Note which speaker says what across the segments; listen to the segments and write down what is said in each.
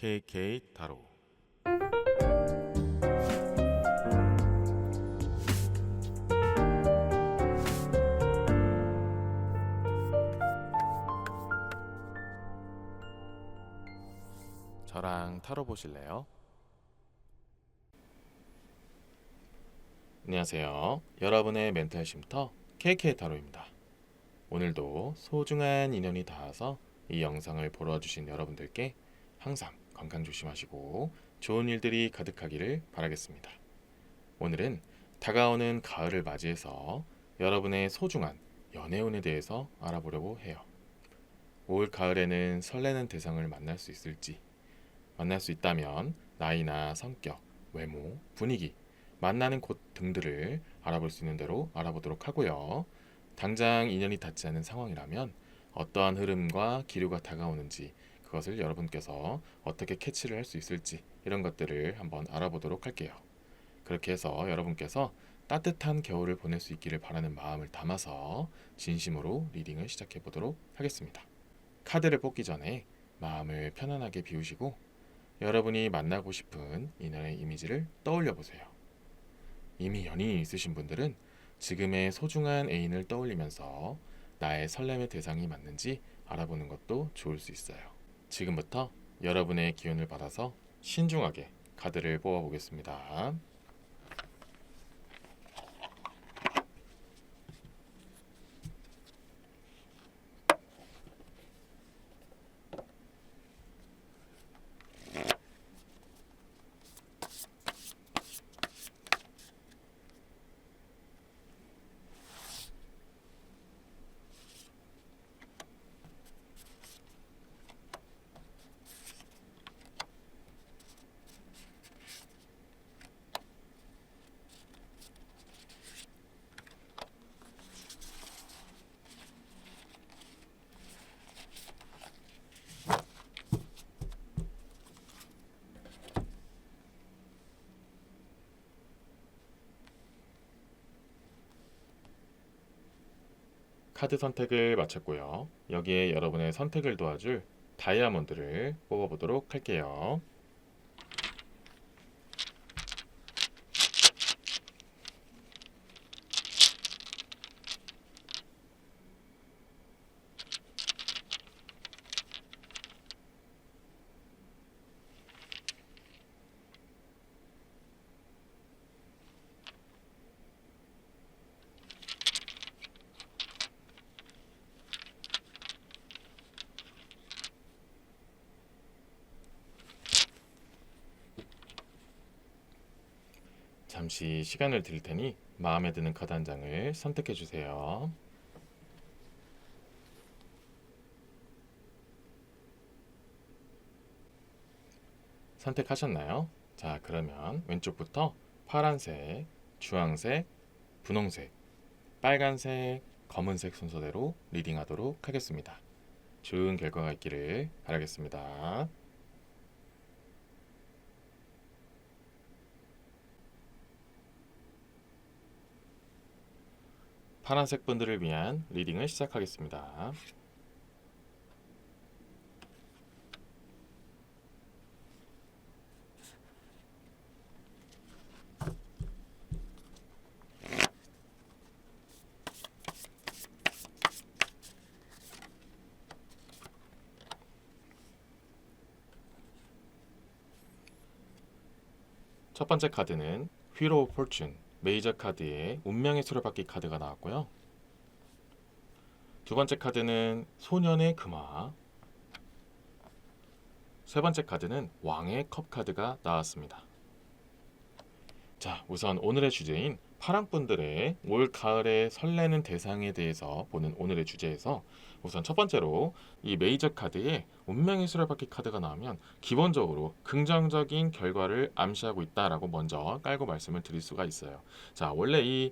Speaker 1: KK 타로. 저랑 타로 보실래요? 안녕하세요. 여러분의 멘탈 쉼터 KK 타로입니다. 오늘도 소중한 인연이 닿아서 이 영상을 보러 와주신 여러분들께 항상 건강 조심하시고 좋은 일들이 가득하기를 바라겠습니다. 오늘은 다가오는 가을을 맞이해서 여러분의 소중한 연애운에 대해서 알아보려고 해요. 올 가을에는 설레는 대상을 만날 수 있을지, 만날 수 있다면 나이나 성격, 외모, 분위기, 만나는 곳 등들을 알아볼 수 있는 대로 알아보도록 하고요. 당장 인연이 닿지 않은 상황이라면 어떠한 흐름과 기류가 다가오는지, 그것을 여러분께서 어떻게 캐치를 할 수 있을지, 이런 것들을 한번 알아보도록 할게요. 그렇게 해서 여러분께서 따뜻한 겨울을 보낼 수 있기를 바라는 마음을 담아서 진심으로 리딩을 시작해 보도록 하겠습니다. 카드를 뽑기 전에 마음을 편안하게 비우시고 여러분이 만나고 싶은 인연의 이미지를 떠올려 보세요. 이미 연인이 있으신 분들은 지금의 소중한 애인을 떠올리면서 나의 설렘의 대상이 맞는지 알아보는 것도 좋을 수 있어요. 지금부터 여러분의 기운을 받아서 신중하게 카드를 뽑아 보겠습니다. 카드 선택을 마쳤고요. 여기에 여러분의 선택을 도와줄 다이아몬드를 뽑아보도록 할게요. 잠시 시간을 드릴 테니 마음에 드는 카드 한 장을 선택해 주세요. 선택하셨나요? 자, 그러면 왼쪽부터 파란색, 주황색, 분홍색, 빨간색, 검은색 순서대로 리딩하도록 하겠습니다. 좋은 결과가 있기를 바라겠습니다. 파란색 분들을 위한 리딩을 시작하겠습니다. 첫 번째 카드는 휘로 오브 포춘, 메이저 카드의 운명의 수레바퀴 카드가 나왔고요. 두 번째 카드는 소년의 금화, 세 번째 카드는 왕의 컵 카드가 나왔습니다. 자, 우선 오늘의 주제인 파랑분들의 올 가을에 설레는 대상에 대해서 보는 오늘의 주제에서 우선 첫 번째로 이 메이저 카드에 운명의 수레바퀴 카드가 나오면 기본적으로 긍정적인 결과를 암시하고 있다라고 먼저 깔고 말씀을 드릴 수가 있어요. 자, 원래 이게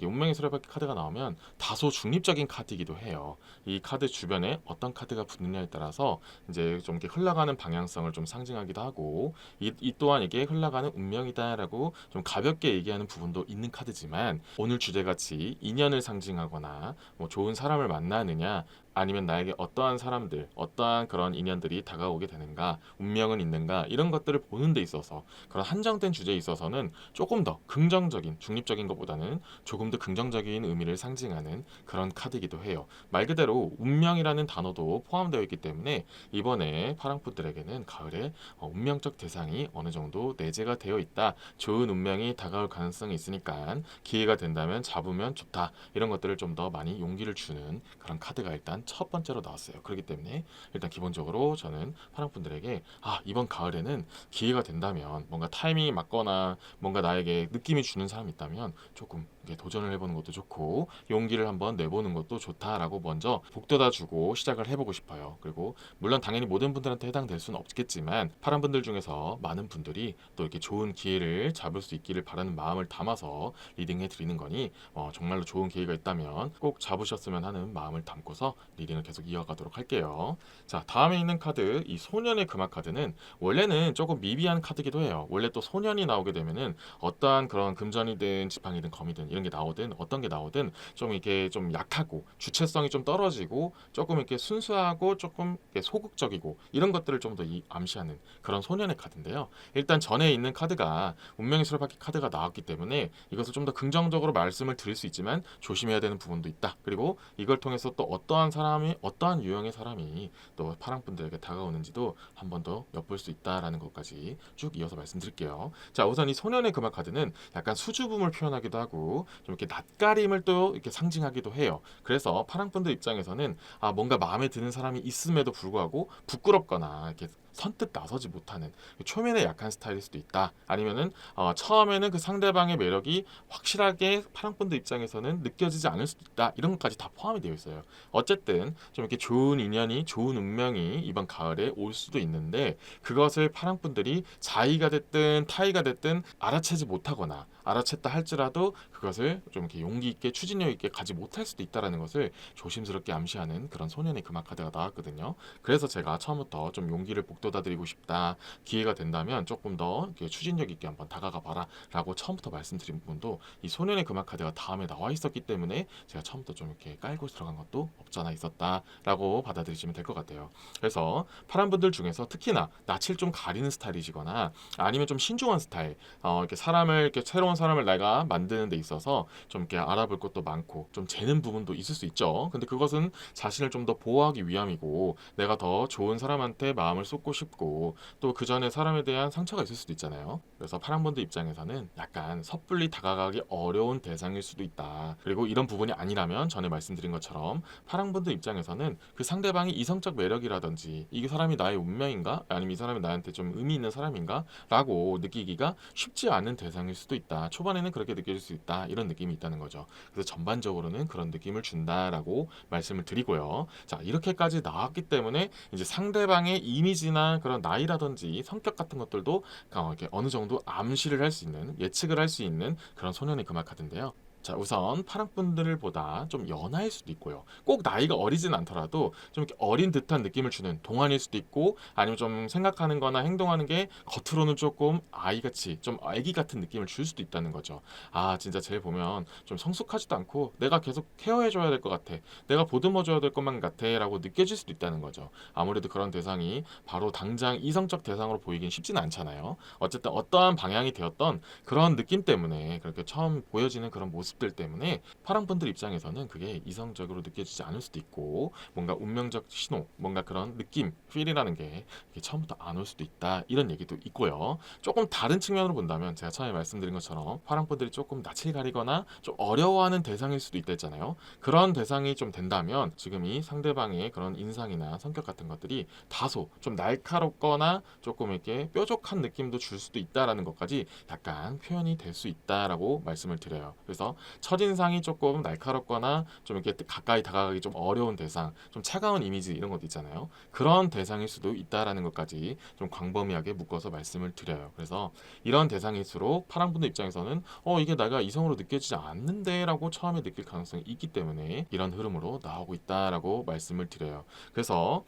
Speaker 1: 운명의 수레바퀴 카드가 나오면 다소 중립적인 카드이기도 해요. 이 카드 주변에 어떤 카드가 붙느냐에 따라서 이제 좀 이렇게 흘러가는 방향성을 좀 상징하기도 하고 이 또한 이게 흘러가는 운명이다라고 좀 가볍게 얘기하는 부분도 있는 카드지만 오늘 주제같이 인연을 상징하거나 뭐 좋은 사람을 만나느냐 아니면 나에게 어떠한 사람들, 어떠한 그런 인연들이 다가오게 되는가, 운명은 있는가, 이런 것들을 보는 데 있어서 그런 한정된 주제에 있어서는 조금 더 긍정적인, 중립적인 것보다는 조금 더 긍정적인 의미를 상징하는 그런 카드이기도 해요. 말 그대로 운명이라는 단어도 포함되어 있기 때문에 이번에 파랑분들에게는 가을에 운명적 대상이 어느 정도 내재가 되어 있다. 좋은 운명이 다가올 가능성이 있으니까 기회가 된다면 잡으면 좋다. 이런 것들을 좀 더 많이 용기를 주는 그런 카드가 일단 첫 번째로 나왔어요. 그렇기 때문에 일단 기본적으로 저는 파랑분들에게 이번 가을에는 기회가 된다면 뭔가 타이밍이 맞거나 뭔가 나에게 느낌이 주는 사람이 있다면 조금 이렇게 도전을 해보는 것도 좋고 용기를 한번 내보는 것도 좋다라고 먼저 북돋아주고 시작을 해보고 싶어요. 그리고 물론 당연히 모든 분들한테 해당될 수는 없겠지만 파란분들 중에서 많은 분들이 또 이렇게 좋은 기회를 잡을 수 있기를 바라는 마음을 담아서 리딩해 드리는 거니 정말로 좋은 기회가 있다면 꼭 잡으셨으면 하는 마음을 담고서 리딩을 계속 이어가도록 할게요. 자, 다음에 있는 카드, 이 소년의 금화 카드는 원래는 조금 미비한 카드기도 해요. 원래 또 소년이 나오게 되면은 어떠한 그런 금전이든 지팡이든 검이든 이런 게 나오든 어떤 게 나오든 좀 이렇게 좀 약하고 주체성이 좀 떨어지고 조금 이렇게 순수하고 조금 이렇게 소극적이고 이런 것들을 좀 더 암시하는 그런 소년의 카드인데요. 일단 전에 있는 카드가 운명의 수레바퀴 카드가 나왔기 때문에 이것을 좀 더 긍정적으로 말씀을 드릴 수 있지만 조심해야 되는 부분도 있다. 그리고 이걸 통해서 또 어떠한 사람이 어떠한 유형의 사람이 또 파랑분들에게 다가오는지도 한 번 더 엿볼 수 있다라는 것까지 쭉 이어서 말씀드릴게요. 자, 우선 이 소년의 금화 카드는 약간 수줍음을 표현하기도 하고 좀 이렇게 낯가림을 또 이렇게 상징하기도 해요. 그래서 파랑분들 입장에서는 뭔가 마음에 드는 사람이 있음에도 불구하고 부끄럽거나 이렇게 선뜻 나서지 못하는 초면에 약한 스타일일 수도 있다. 아니면은 처음에는 그 상대방의 매력이 확실하게 파랑분들 입장에서는 느껴지지 않을 수도 있다. 이런 것까지 다 포함이 되어 있어요. 어쨌든 좀 이렇게 좋은 인연이 좋은 운명이 이번 가을에 올 수도 있는데 그것을 파랑분들이 자의가 됐든 타의가 됐든 알아채지 못하거나 알아챘다 할지라도 그것을 좀 이렇게 용기 있게 추진력 있게 가지 못할 수도 있다라는 것을 조심스럽게 암시하는 그런 소년의 금화 카드가 나왔거든요. 그래서 제가 처음부터 좀 용기를 북돋아드리고 싶다. 기회가 된다면 조금 더 이렇게 추진력 있게 한번 다가가 봐라 라고 처음부터 말씀드린 부분도 이 소년의 금화 카드가 다음에 나와 있었기 때문에 제가 처음부터 좀 이렇게 깔고 들어간 것도 없잖아 있었다라고 받아들이시면 될 것 같아요. 그래서 파란 분들 중에서 특히나 낯을 좀 가리는 스타일이시거나 아니면 좀 신중한 스타일, 이렇게 사람을 이렇게 새로운 사람을 내가 만드는 데 있어서 좀 이렇게 알아볼 것도 많고 좀 재는 부분도 있을 수 있죠. 근데 그것은 자신을 좀 더 보호하기 위함이고 내가 더 좋은 사람한테 마음을 쏟고 싶고 또 그 전에 사람에 대한 상처가 있을 수도 있잖아요. 그래서 파랑분들 입장에서는 약간 섣불리 다가가기 어려운 대상일 수도 있다. 그리고 이런 부분이 아니라면 전에 말씀드린 것처럼 파랑분들 입장에서는 그 상대방이 이성적 매력이라든지 이 사람이 나의 운명인가? 아니면 이 사람이 나한테 좀 의미 있는 사람인가? 라고 느끼기가 쉽지 않은 대상일 수도 있다. 초반에는 그렇게 느껴질 수 있다. 이런 느낌이 있다는 거죠. 그래서 전반적으로는 그런 느낌을 준다라고 말씀을 드리고요. 자, 이렇게까지 나왔기 때문에 이제 상대방의 이미지나 그런 나이라든지 성격 같은 것들도 이렇게 어느 정도 암시를 할 수 있는 예측을 할 수 있는 그런 소년의 금화 카드인데요. 자, 우선 파랑분들보다 좀 연하일 수도 있고요. 꼭 나이가 어리진 않더라도 좀 이렇게 어린 듯한 느낌을 주는 동안일 수도 있고 아니면 좀 생각하는 거나 행동하는 게 겉으로는 조금 아이같이 좀 아기 같은 느낌을 줄 수도 있다는 거죠. 진짜 쟤 보면 좀 성숙하지도 않고 내가 계속 케어해줘야 될 것 같아. 내가 보듬어줘야 될 것만 같아 라고 느껴질 수도 있다는 거죠. 아무래도 그런 대상이 바로 당장 이성적 대상으로 보이긴 쉽지는 않잖아요. 어쨌든 어떠한 방향이 되었던 그런 느낌 때문에 그렇게 처음 보여지는 그런 모습들 때문에 파랑분들 입장에서는 그게 이성적으로 느껴지지 않을 수도 있고 뭔가 운명적 신호, 뭔가 그런 느낌, 필이라는 게 처음부터 안 올 수도 있다 이런 얘기도 있고요. 조금 다른 측면으로 본다면 제가 처음에 말씀드린 것처럼 파랑분들이 조금 낯을 가리거나 좀 어려워하는 대상일 수도 있다 했잖아요. 그런 대상이 좀 된다면 지금 이 상대방의 그런 인상이나 성격 같은 것들이 다소 좀 날카롭거나 조금 이렇게 뾰족한 느낌도 줄 수도 있다라는 것까지 약간 표현이 될 수 있다라고 말씀을 드려요. 그래서 첫인상이 조금 날카롭거나 좀 이렇게 가까이 다가가기 좀 어려운 대상, 좀 차가운 이미지 이런 것도 있잖아요. 그런 대상일 수도 있다라는 것까지 좀 광범위하게 묶어서 말씀을 드려요. 그래서 이런 대상일수록 파랑분들 입장에서는 이게 내가 이성으로 느껴지지 않는데 라고 처음에 느낄 가능성이 있기 때문에 이런 흐름으로 나오고 있다라고 말씀을 드려요. 그래서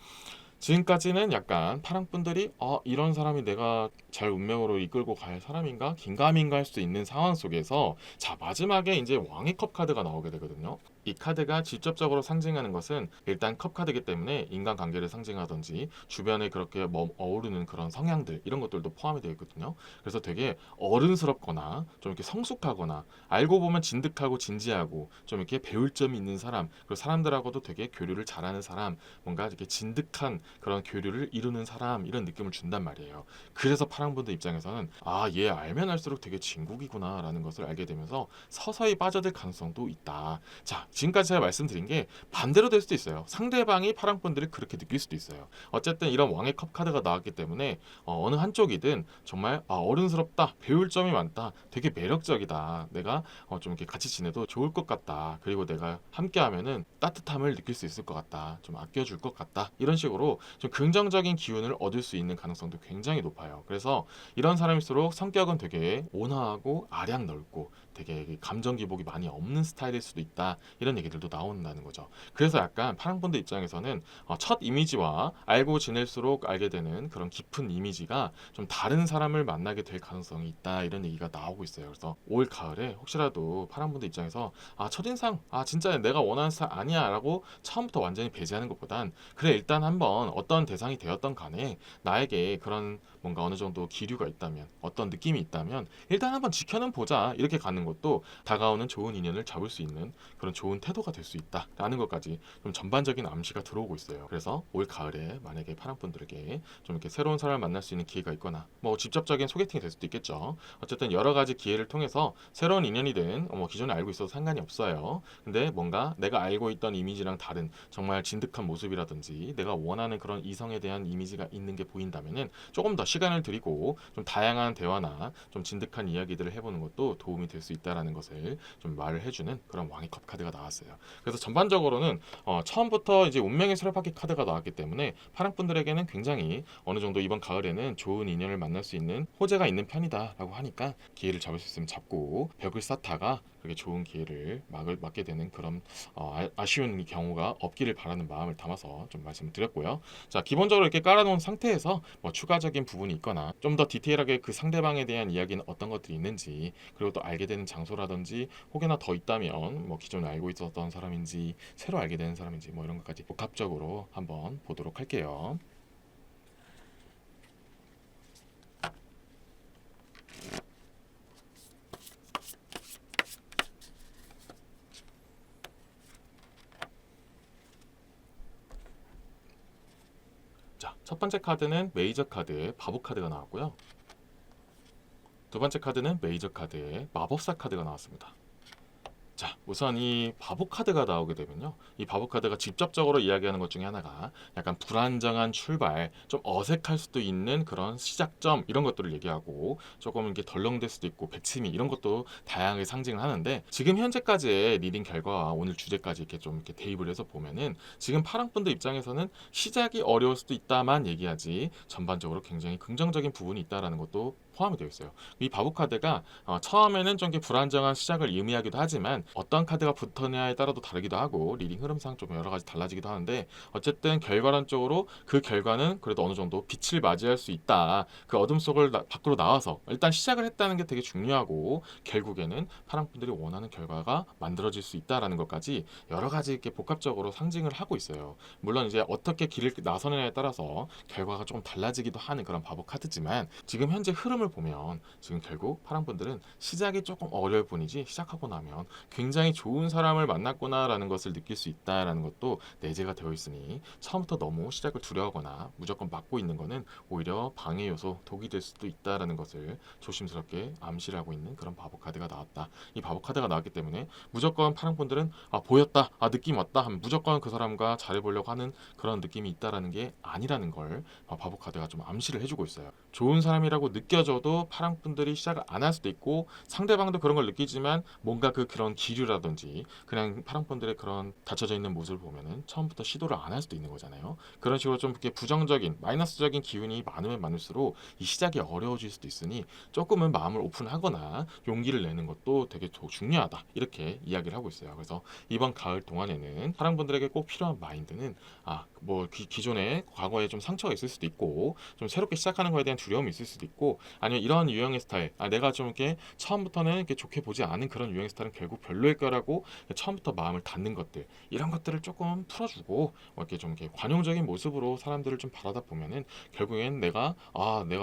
Speaker 1: 지금까지는 약간 파랑분들이 이런 사람이 내가 잘 운명으로 이끌고 갈 사람인가 긴가민가 할 수 있는 상황 속에서 자 마지막에 이제 왕의 컵 카드가 나오게 되거든요. 이 카드가 직접적으로 상징하는 것은 일단 컵 카드이기 때문에 인간관계를 상징하든지 주변에 그렇게 어우르는 그런 성향들 이런 것들도 포함이 되어 있거든요. 그래서 되게 어른스럽거나 좀 이렇게 성숙하거나 알고 보면 진득하고 진지하고 좀 이렇게 배울 점이 있는 사람, 그리고 사람들하고도 되게 교류를 잘하는 사람, 뭔가 이렇게 진득한 그런 교류를 이루는 사람, 이런 느낌을 준단 말이에요. 그래서 파랑분들 입장에서는 아, 얘 알면 알수록 되게 진국이구나 라는 것을 알게 되면서 서서히 빠져들 가능성도 있다. 자, 지금까지 제가 말씀드린 게 반대로 될 수도 있어요. 상대방이 파랑분들이 그렇게 느낄 수도 있어요. 어쨌든 이런 왕의 컵 카드가 나왔기 때문에 어느 한쪽이든 정말 어른스럽다, 배울 점이 많다, 되게 매력적이다, 내가 좀 이렇게 같이 지내도 좋을 것 같다, 그리고 내가 함께하면은 따뜻함을 느낄 수 있을 것 같다, 좀 아껴줄 것 같다, 이런 식으로 좀 긍정적인 기운을 얻을 수 있는 가능성도 굉장히 높아요. 그래서 이런 사람일수록 성격은 되게 온화하고 아량 넓고 되게 감정 기복이 많이 없는 스타일일 수도 있다, 이런 얘기들도 나온다는 거죠. 그래서 약간 파랑분들 입장에서는 첫 이미지와 알고 지낼수록 알게 되는 그런 깊은 이미지가 좀 다른 사람을 만나게 될 가능성이 있다, 이런 얘기가 나오고 있어요. 그래서 올 가을에 혹시라도 파랑분들 입장에서 첫인상 진짜 내가 원하는 스타일 아니야 라고 처음부터 완전히 배제하는 것보단 그래, 일단 한번 어떤 대상이 되었던 간에 나에게 그런 뭔가 어느 정도 기류가 있다면, 어떤 느낌이 있다면 일단 한번 지켜는 보자, 이렇게 가는 것도 다가오는 좋은 인연을 잡을 수 있는 그런 좋은 태도가 될 수 있다라는 것까지 좀 전반적인 암시가 들어오고 있어요. 그래서 올 가을에 만약에 파랑분들에게 좀 이렇게 새로운 사람을 만날 수 있는 기회가 있거나 뭐 직접적인 소개팅이 될 수도 있겠죠. 어쨌든 여러 가지 기회를 통해서 새로운 인연이든 뭐 기존에 알고 있어도 상관이 없어요. 근데 뭔가 내가 알고 있던 이미지랑 다른 정말 진득한 모습이라든지 내가 원하는 그런 이성에 대한 이미지가 있는 게 보인다면은 조금 더 시간을 들이고 좀 다양한 대화나 좀 진득한 이야기들을 해보는 것도 도움이 될 수 있다라는 것을 좀 말을 해주는 그런 왕의 컵 카드가 나왔어요. 그래서 전반적으로는 처음부터 이제 운명의 수레바퀴 카드가 나왔기 때문에 파랑분들에게는 굉장히 어느 정도 이번 가을에는 좋은 인연을 만날 수 있는 호재가 있는 편이다라고 하니까 기회를 잡을 수 있으면 잡고 벽을 쌓다가 그렇게 좋은 기회를 맞게 되는 그런 아쉬운 경우가 없기를 바라는 마음을 담아서 좀 말씀을 드렸고요. 자, 기본적으로 이렇게 깔아놓은 상태에서 뭐 추가적인 부분이 있거나 좀 더 디테일하게 그 상대방에 대한 이야기는 어떤 것들이 있는지, 그리고 또 알게 되는 장소라든지 혹여나 더 있다면 뭐 기존에 알고 있었던 사람인지 새로 알게 되는 사람인지 뭐 이런 것까지 복합적으로 한번 보도록 할게요. 자, 첫 번째 카드는 메이저 카드의 바보 카드가 나왔고요. 두 번째 카드는 메이저 카드의 마법사 카드가 나왔습니다. 자, 우선 이 바보 카드가 나오게 되면요, 이 바보 카드가 직접적으로 이야기하는 것 중에 하나가 약간 불안정한 출발, 좀 어색할 수도 있는 그런 시작점, 이런 것들을 얘기하고 조금 이렇게 덜렁댈 수도 있고 배치미, 이런 것도 다양하게 상징을 하는데, 지금 현재까지의 리딩 결과와 오늘 주제까지 이렇게 좀 이렇게 대입을 해서 보면은 지금 파랑분들 입장에서는 시작이 어려울 수도 있다만 얘기하지 전반적으로 굉장히 긍정적인 부분이 있다라는 것도 포함이 되어 있어요. 이 바보 카드가 처음에는 좀 이렇게 불안정한 시작을 의미하기도 하지만 어떤 카드가 붙느냐에 따라도 다르기도 하고 리딩 흐름상 좀 여러 가지 달라지기도 하는데, 어쨌든 결과론적으로 그 결과는 그래도 어느 정도 빛을 맞이할 수 있다. 그 어둠 속을 밖으로 나와서 일단 시작을 했다는 게 되게 중요하고, 결국에는 파랑분들이 원하는 결과가 만들어질 수 있다라는 것까지 여러 가지 이렇게 복합적으로 상징을 하고 있어요. 물론 이제 어떻게 길을 나서느냐에 따라서 결과가 조금 달라지기도 하는 그런 바보 카드지만, 지금 현재 흐름을 보면 지금 결국 파랑분들은 시작이 조금 어려울 뿐이지 시작하고 나면 굉장히 좋은 사람을 만났구나라는 것을 느낄 수 있다라는 것도 내재가 되어 있으니, 처음부터 너무 시작을 두려워하거나 무조건 막고 있는 거는 오히려 방해 요소, 독이 될 수도 있다라는 것을 조심스럽게 암시를 하고 있는 그런 바보 카드가 나왔다. 이 바보 카드가 나왔기 때문에 무조건 파랑분들은 보였다, 느낌 왔다 하면 무조건 그 사람과 잘해보려고 하는 그런 느낌이 있다라는 게 아니라는 걸 바보 카드가 좀 암시를 해주고 있어요. 좋은 사람이라고 느껴져도 파랑분들이 시작을 안 할 수도 있고, 상대방도 그런 걸 느끼지만 뭔가 그런 기류라든지 그냥 파랑분들의 그런 닫혀져 있는 모습을 보면은 처음부터 시도를 안 할 수도 있는 거잖아요. 그런 식으로 좀 이렇게 부정적인 마이너스적인 기운이 많으면 많을수록 이 시작이 어려워질 수도 있으니 조금은 마음을 오픈하거나 용기를 내는 것도 되게 중요하다, 이렇게 이야기를 하고 있어요. 그래서 이번 가을 동안에는 파랑분들에게 꼭 필요한 마인드는 뭐 기존에 과거에 좀 상처가 있을 수도 있고 좀 새롭게 시작하는 거에 대한 두려움이 있을 수도 있고, 아니면 이런 유형의 스타일, 내가 좀 이렇게 처음부터는 이렇게 좋게 보지 않은 그런 유형의 스타일은 결국 별로일 거라고 처음부터 마음을 닫는 것들, 이런 것들을 조금 풀어주고 이렇게 좀 이렇게 관용적인 모습으로 사람들을 좀 바라다 보면은 결국엔 내가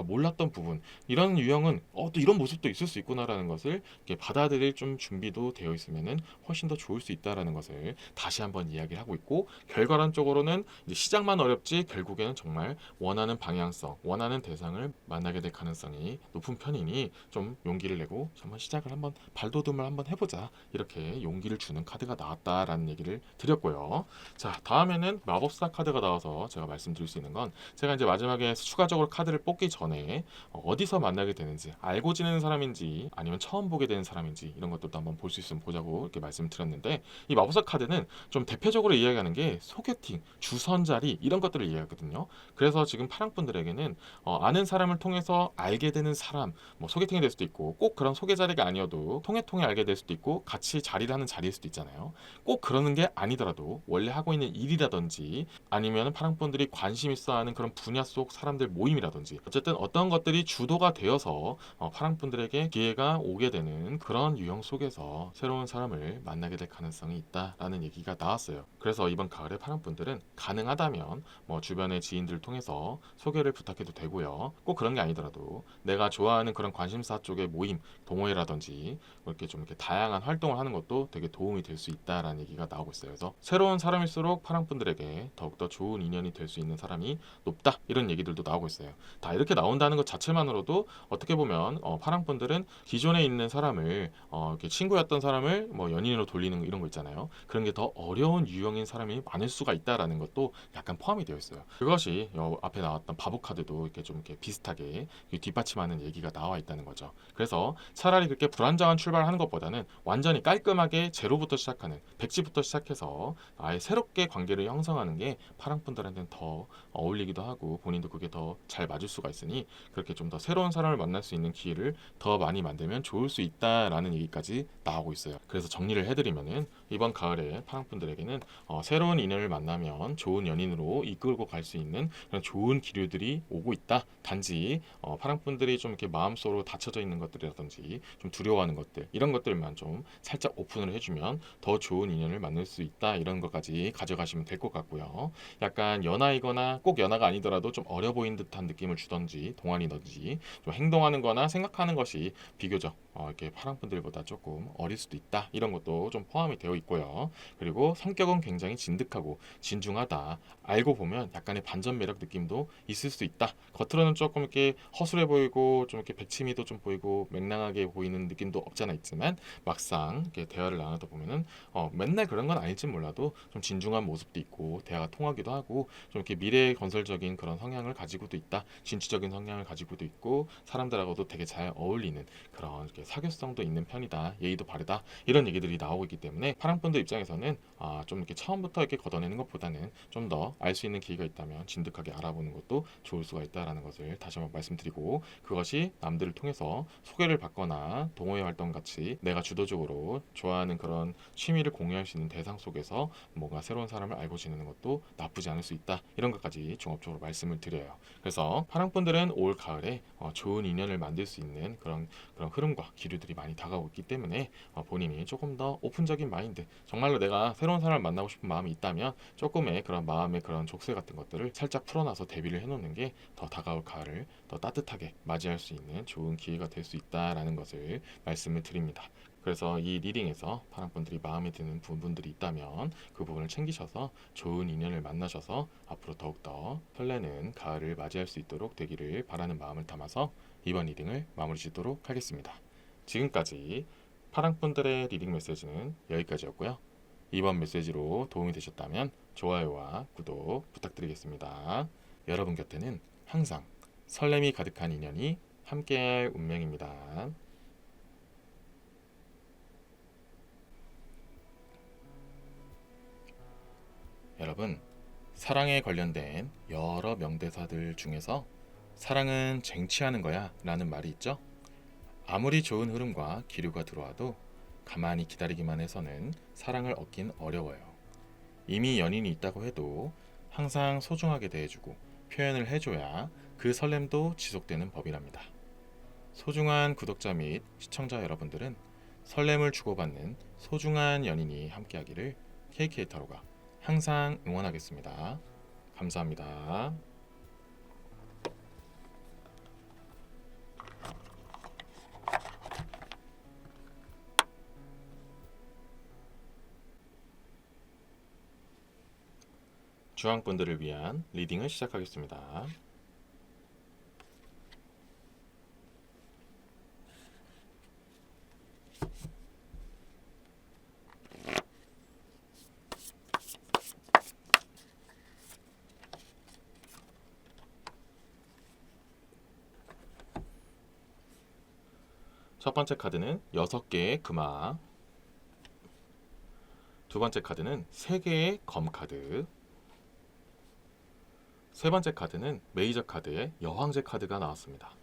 Speaker 1: 몰랐던 부분, 이런 유형은 또 이런 모습도 있을 수 있구나라는 것을 이렇게 받아들일 좀 준비도 되어 있으면은 훨씬 더 좋을 수 있다라는 것을 다시 한번 이야기를 하고 있고, 결과론적으로는 이제 시작만 어렵지 결국에는 정말 원하는 방향성, 원하는 대상을 만나게 될 가능성이 높은 편이니 좀 용기를 내고 한번 시작을 한번 발돋움을 한번 해보자, 이렇게 용기를 주는 카드가 나왔다라는 얘기를 드렸고요. 자, 다음에는 마법사 카드가 나와서 제가 말씀드릴 수 있는 건, 제가 이제 마지막에 추가적으로 카드를 뽑기 전에 어디서 만나게 되는지, 알고 지내는 사람인지 아니면 처음 보게 되는 사람인지 이런 것들도 한번 볼 수 있으면 보자고 이렇게 말씀을 드렸는데, 이 마법사 카드는 좀 대표적으로 이야기하는 게 소개팅, 주선 자리 이런 것들을 이야기하거든요. 그래서 지금 파랑분들에게는 아는 사람을 통해서 알게 되는 사람, 뭐 소개팅이 될 수도 있고, 꼭 그런 소개 자리가 아니어도 통해 알게 될 수도 있고, 같이 자리를 하는 자리일 수도 있잖아요. 꼭 그러는 게 아니더라도 원래 하고 있는 일이라든지 아니면 파랑분들이 관심 있어하는 그런 분야 속 사람들 모임이라든지, 어쨌든 어떤 것들이 주도가 되어서 파랑분들에게 기회가 오게 되는 그런 유형 속에서 새로운 사람을 만나게 될 가능성이 있다라는 얘기가 나왔어요. 그래서 이번 가을에 파랑분들은 가능하다면 뭐 주변의 지인들을 통해서 소개를 부탁해도 되고요. 꼭 그런 게 아니더라도 내가 좋아하는 그런 관심사 쪽의 모임, 동호회라든지 이렇게 다양한 활동을 하는 것도 되게 도움이 될 수 있다라는 얘기가 나오고 있어요. 그래서 새로운 사람일수록 파랑분들에게 더욱더 좋은 인연이 될 수 있는 사람이 높다, 이런 얘기들도 나오고 있어요. 다 이렇게 나온다는 것 자체만으로도 어떻게 보면 파랑분들은 기존에 있는 사람을 이렇게 친구였던 사람을 뭐 연인으로 돌리는 이런 거 있잖아요. 그런 게 더 어려운 유형인 사람이 많을 수가 있다라는 것도 약간 포함이 되어 있어요. 그것이 앞에 나왔던 바보 카드도 이렇게 좀 이렇게 비슷하게 뒷받침하는 얘기가 나와 있다는 거죠. 그래서 차라리 그렇게 불안정한 출발하는 것보다는 완전히 깔끔하게 제로부터 시작하는, 백지부터 시작해서 아예 새롭게 관계를 형성하는 게 파랑분들한테는 더 어울리기도 하고 본인도 그게 더 잘 맞을 수가 있으니, 그렇게 좀 더 새로운 사람을 만날 수 있는 기회를 더 많이 만들면 좋을 수 있다라는 얘기까지 나오고 있어요. 그래서 정리를 해드리면은 이번 가을에 파랑분들에게는 새로운 인연을 만나면 좋은 연인으로 이끌고 갈 수 있는 그런 좋은 기류들이 오고 있다. 단지 파랑분들이 좀 이렇게 마음속으로 닫혀져 있는 것들이라든지 좀 두려워하는 것들, 이런 것들만 좀 살짝 오픈을 해주면 더 좋은 인연을 만날 수 있다, 이런 것까지 가져가시면 될 것 같고요. 약간 연하이거나 꼭 연하가 아니더라도 좀 어려 보이는 듯한 느낌을 주던지 동안이든지 좀 행동하는 거나 생각하는 것이 비교적 이렇게 파랑분들보다 조금 어릴 수도 있다, 이런 것도 좀 포함이 되어 있고요. 그리고 성격은 굉장히 진득하고 진중하다, 알고 보면 약간의 반전 매력 느낌도 있을 수 있다. 겉으로는 조금 이렇게 허술해 보이고 좀 이렇게 백치미도 좀 보이고 맹랑하게 보이는 느낌도 없잖아 있지만, 막상 이렇게 대화를 나누다 보면은 맨날 그런 건 아닐지 몰라도 좀 진중한 모습도 있고 대화가 통하기도 하고, 좀 이렇게 미래 건설적인 그런 성향을 가지고도 있다, 진취적인 성향을 가지고도 있고, 사람들하고도 되게 잘 어울리는 그런 이렇게 사교성도 있는 편이다, 예의도 바르다, 이런 얘기들이 나오고 있기 때문에 파랑분들 입장에서는 좀 이렇게 처음부터 이렇게 걷어내는 것보다는 좀 더 알 수 있는 기회가 있다면 진득하게 알아보는 것도 좋을 수가 있다라는 것을 다시 한번 말씀드리고, 그것이 남들을 통해서 소개를 받거나 동호회 활동 같이 내가 주도적으로 좋아하는 그런 취미를 공유할 수 있는 대상 속에서 뭔가 새로운 사람을 알고 지내는 것도 나쁘지 않을 수 있다, 이런 것까지 종합적으로 말씀을 드려요. 그래서 파랑분들은 올 가을에 좋은 인연을 만들 수 있는 그런 흐름과 기류들이 많이 다가오고 있기 때문에 본인이 조금 더 오픈적인 마인드, 정말로 내가 새로운 사람을 만나고 싶은 마음이 있다면 조금의 그런 마음의 그런 족쇄 같은 것들을 살짝 풀어놔서 대비를 해놓는 게 더 다가올 가을을 더 따뜻하게 맞이할 수 있는 좋은 기회가 될 수 있다라는 것을 말씀을 드립니다. 그래서 이 리딩에서 파랑분들이 마음에 드는 부분들이 있다면 그 부분을 챙기셔서 좋은 인연을 만나셔서 앞으로 더욱더 설레는 가을을 맞이할 수 있도록 되기를 바라는 마음을 담아서 이번 리딩을 마무리 짓도록 하겠습니다. 지금까지 파랑분들의 리딩 메시지는 여기까지였고요. 이번 메시지로 도움이 되셨다면 좋아요와 구독 부탁드리겠습니다. 여러분 곁에는 항상 설렘이 가득한 인연이 함께할 운명입니다. 여러분, 사랑에 관련된 여러 명대사들 중에서 사랑은 쟁취하는 거야 라는 말이 있죠. 아무리 좋은 흐름과 기류가 들어와도 가만히 기다리기만 해서는 사랑을 얻긴 어려워요. 이미 연인이 있다고 해도 항상 소중하게 대해주고 표현을 해줘야 그 설렘도 지속되는 법이랍니다. 소중한 구독자 및 시청자 여러분들은 설렘을 주고받는 소중한 연인이 함께하기를 KK 타로가 항상 응원하겠습니다. 감사합니다. 주황분들을 위한 리딩을 시작하겠습니다. 첫 번째 카드는 6개의 금화, 두 번째 카드는 3개의 검 카드, 세 번째 카드는 메이저 카드의 여황제 카드가 나왔습니다.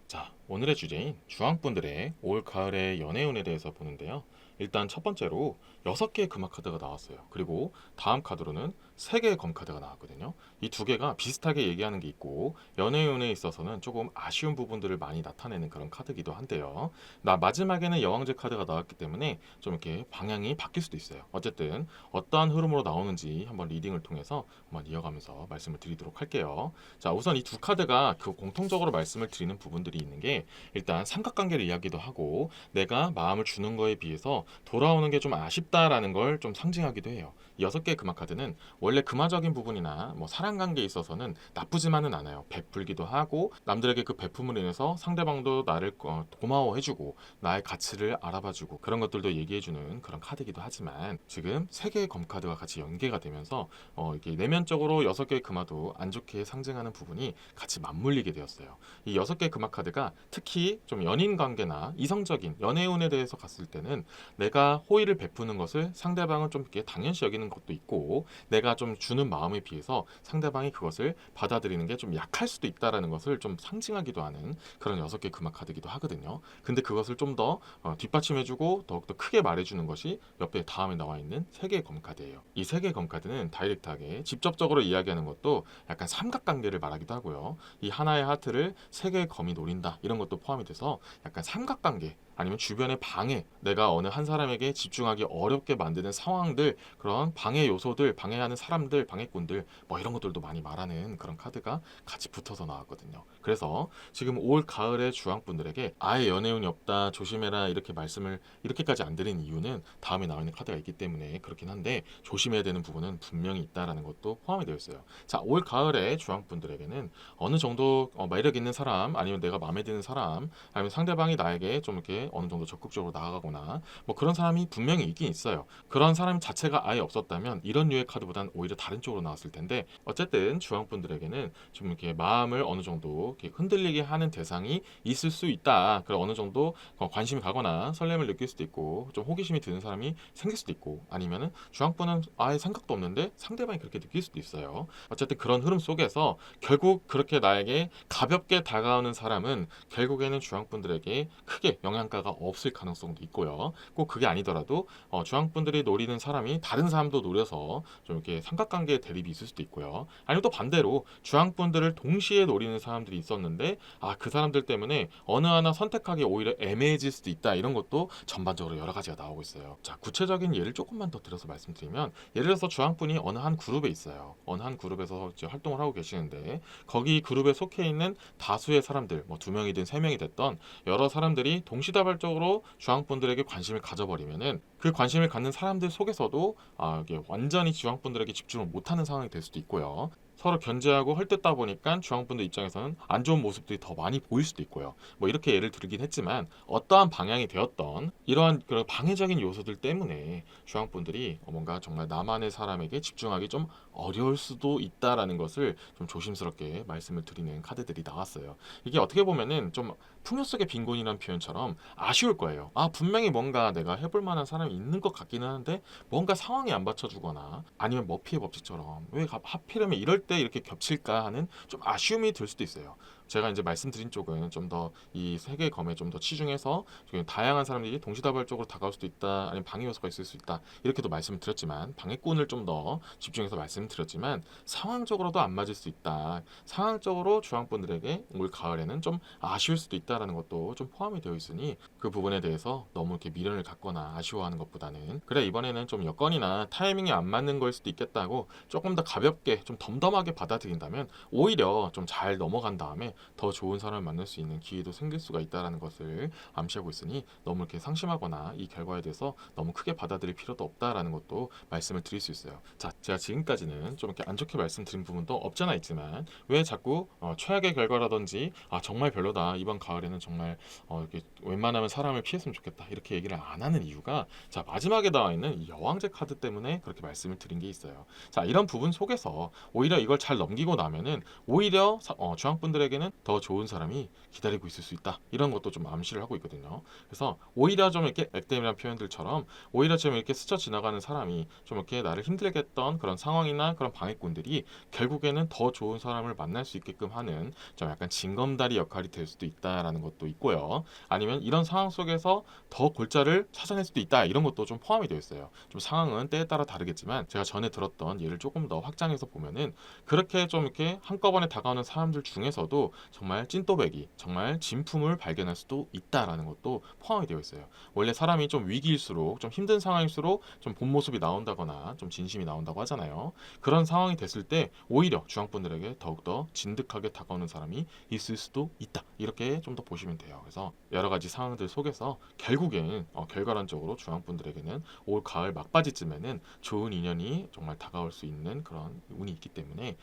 Speaker 1: 자, 오늘의 주제인 주황분들의 올 가을의 연애운에 대해서 보는데요. 일단 첫 번째로 6개의 금화 카드가 나왔어요. 그리고 다음 카드로는 3개의 검 카드가 나왔거든요. 이 두 개가 비슷하게 얘기하는 게 있고 연애운에 있어서는 조금 아쉬운 부분들을 많이 나타내는 그런 카드이기도 한데요. 마지막에는 여왕제 카드가 나왔기 때문에 좀 이렇게 방향이 바뀔 수도 있어요. 어쨌든 어떠한 흐름으로 나오는지 한번 리딩을 통해서 한번 이어가면서 말씀을 드리도록 할게요. 자, 우선 이 두 카드가 그 공통적으로 말씀을 드리는 부분들이 있는 게 일단 삼각관계를 이야기도 하고 내가 마음을 주는 거에 비해서 돌아오는 게 좀 아쉽다라는 걸 좀 상징하기도 해요. 6개의 금화 카드는 원래 금화적인 부분이나 뭐 사랑 관계에 있어서는 나쁘지만은 않아요. 베풀기도 하고 남들에게 그 베품으로 인해서 상대방도 나를 고마워해주고 나의 가치를 알아봐주고 그런 것들도 얘기해주는 그런 카드이기도 하지만 지금 3개의 검 카드가 같이 연계가 되면서 이렇게 내면적으로 6개의 금화도 안 좋게 상징하는 부분이 같이 맞물리게 되었어요. 이 6개의 금화 카드가 특히 좀 연인 관계나 이성적인 연애운에 대해서 갔을 때는 내가 호의를 베푸는 것을 상대방은 좀 이렇게 당연시 여기는 것도 있고 내가 좀 주는 마음에 비해서 상대방이 그것을 받아들이는 게 좀 약할 수도 있다라는 것을 좀 상징하기도 하는 그런 6개 금화 카드이기도 하거든요. 근데 그것을 좀 더 뒷받침해주고 더욱더 크게 말해주는 것이 옆에 다음에 나와 있는 3개의 검 카드예요. 이 3개의 검 카드는 다이렉트하게 직접적으로 이야기하는 것도 약간 삼각관계를 말하기도 하고요. 이 하나의 하트를 3개의 검이 노린다 이런 것도 포함이 돼서 약간 삼각관계 아니면 주변의 방해, 내가 어느 한 사람에게 집중하기 어렵게 만드는 상황들, 그런 방해 요소들, 방해하는 사람들, 방해꾼들 뭐 이런 것들도 많이 말하는 그런 카드가 같이 붙어서 나왔거든요. 그래서 지금 올 가을의 주황분들에게 아예 연애운이 없다, 조심해라 이렇게 말씀을 이렇게까지 안 드린 이유는 다음에 나와 있는 카드가 있기 때문에 그렇긴 한데 조심해야 되는 부분은 분명히 있다라는 것도 포함이 되어 있어요. 자, 올 가을의 주황분들에게는 어느 정도 매력 있는 사람, 아니면 내가 마음에 드는 사람, 아니면 상대방이 나에게 좀 이렇게 어느 정도 적극적으로 나아가거나 뭐 그런 사람이 분명히 있긴 있어요. 그런 사람 자체가 아예 없었다면 이런 류의 카드보단 오히려 다른 쪽으로 나왔을 텐데 어쨌든 주황분들에게는 좀 이렇게 마음을 어느 정도 이렇게 흔들리게 하는 대상이 있을 수 있다. 그래 어느 정도 관심이 가거나 설렘을 느낄 수도 있고 좀 호기심이 드는 사람이 생길 수도 있고 아니면은 주황분은 아예 생각도 없는데 상대방이 그렇게 느낄 수도 있어요. 어쨌든 그런 흐름 속에서 결국 그렇게 나에게 가볍게 다가오는 사람은 결국에는 주황분들에게 크게 영향가가 없을 가능성도 있고요. 꼭 그게 아니더라도 주황분들이 노리는 사람이 다른 사람도 노려서 좀 이렇게 삼각관계의 대립이 있을 수도 있고요. 아니면 또 반대로 주황분들을 동시에 노리는 사람들이 있었는데 그 사람들 때문에 어느 하나 선택하기 오히려 애매해질 수도 있다. 이런 것도 전반적으로 여러 가지가 나오고 있어요. 자, 구체적인 예를 조금만 더 들어서 말씀드리면 예를 들어서 주황분이 어느 한 그룹에 있어요. 어느 한 그룹에서 이제 활동을 하고 계시는데 거기 그룹에 속해 있는 다수의 사람들, 뭐 2명이든 3명이 됐던 여러 사람들이 동시다발적으로 주황분들에게 관심을 가져버리면은 그 관심을 갖는 사람들 속에서도 이게 완전히 주황분들에게 집중을 못하는 상황이 될 수도 있고요. 서로 견제하고 헐뜯다 보니까 주황분들 입장에서는 안 좋은 모습들이 더 많이 보일 수도 있고요. 뭐 이렇게 예를 들긴 했지만 어떠한 방향이 되었던 이러한 그런 방해적인 요소들 때문에 주황분들이 뭔가 정말 나만의 사람에게 집중하기 좀 어려울 수도 있다라는 것을 좀 조심스럽게 말씀을 드리는 카드들이 나왔어요. 이게 어떻게 보면은 좀 풍요 속의 빈곤이라는 표현처럼 아쉬울 거예요. 분명히 뭔가 내가 해볼 만한 사람이 있는 것 같기는 한데 뭔가 상황이 안 받쳐주거나 아니면 머피의 법칙처럼 왜 하필이면 이럴 때 이렇게 겹칠까 하는 좀 아쉬움이 들 수도 있어요. 제가 이제 말씀드린 쪽은 좀 더 이 세계 검에 좀 더 치중해서 다양한 사람들이 동시다발적으로 다가올 수도 있다, 아니면 방해 요소가 있을 수 있다, 이렇게도 말씀을 드렸지만, 방해꾼을 좀 더 집중해서 말씀을 드렸지만, 상황적으로도 안 맞을 수 있다, 상황적으로 주황분들에게 올 가을에는 좀 아쉬울 수도 있다라는 것도 좀 포함이 되어 있으니, 그 부분에 대해서 너무 이렇게 미련을 갖거나 아쉬워하는 것보다는, 그래 이번에는 좀 여건이나 타이밍이 안 맞는 걸 수도 있겠다고 조금 더 가볍게 좀 덤덤하게 받아들인다면, 오히려 좀 잘 넘어간 다음에 더 좋은 사람을 만날 수 있는 기회도 생길 수가 있다라는 것을 암시하고 있으니, 너무 이렇게 상심하거나 이 결과에 대해서 너무 크게 받아들일 필요도 없다라는 것도 말씀을 드릴 수 있어요. 자, 제가 지금까지는 좀 이렇게 안 좋게 말씀드린 부분도 없잖아 있지만, 왜 자꾸 최악의 결과라든지 정말 별로다, 이번 가을에는 정말 이렇게 웬만하면 사람을 피했으면 좋겠다, 이렇게 얘기를 안 하는 이유가, 자, 마지막에 나와 있는 이 여왕제 카드 때문에 그렇게 말씀을 드린 게 있어요. 자, 이런 부분 속에서 오히려 이걸 잘 넘기고 나면은 오히려 주황분들에게는 더 좋은 사람이 기다리고 있을 수 있다, 이런 것도 좀 암시를 하고 있거든요. 그래서 오히려 좀 이렇게 액땜이라는 표현들처럼, 오히려 좀 이렇게 스쳐 지나가는 사람이 좀 이렇게 나를 힘들게 했던 그런 상황이나 그런 방해꾼들이 결국에는 더 좋은 사람을 만날 수 있게끔 하는 좀 약간 징검다리 역할이 될 수도 있다라는 것도 있고요. 아니면 이런 상황 속에서 더 골자를 찾아낼 수도 있다, 이런 것도 좀 포함이 되어 있어요. 좀 상황은 때에 따라 다르겠지만, 제가 전에 들었던 예를 조금 더 확장해서 보면은, 그렇게 좀 이렇게 한꺼번에 다가오는 사람들 중에서도 정말 찐또배기, 정말 진품을 발견할 수도 있다라는 것도 포함이 되어 있어요. 원래 사람이 좀 위기일수록, 좀 힘든 상황일수록 좀 본 모습이 나온다거나 좀 진심이 나온다고 하잖아요. 그런 상황이 됐을 때 오히려 주황분들에게 더욱더 진득하게 다가오는 사람이 있을 수도 있다, 이렇게 좀 더 보시면 돼요. 그래서 여러 가지 상황들 속에서 결국엔 결과론적으로 주황분들에게는 올 가을 막바지쯤에는 좋은 인연이 정말 다가올 수 있는 그런 운이 있기 때문에,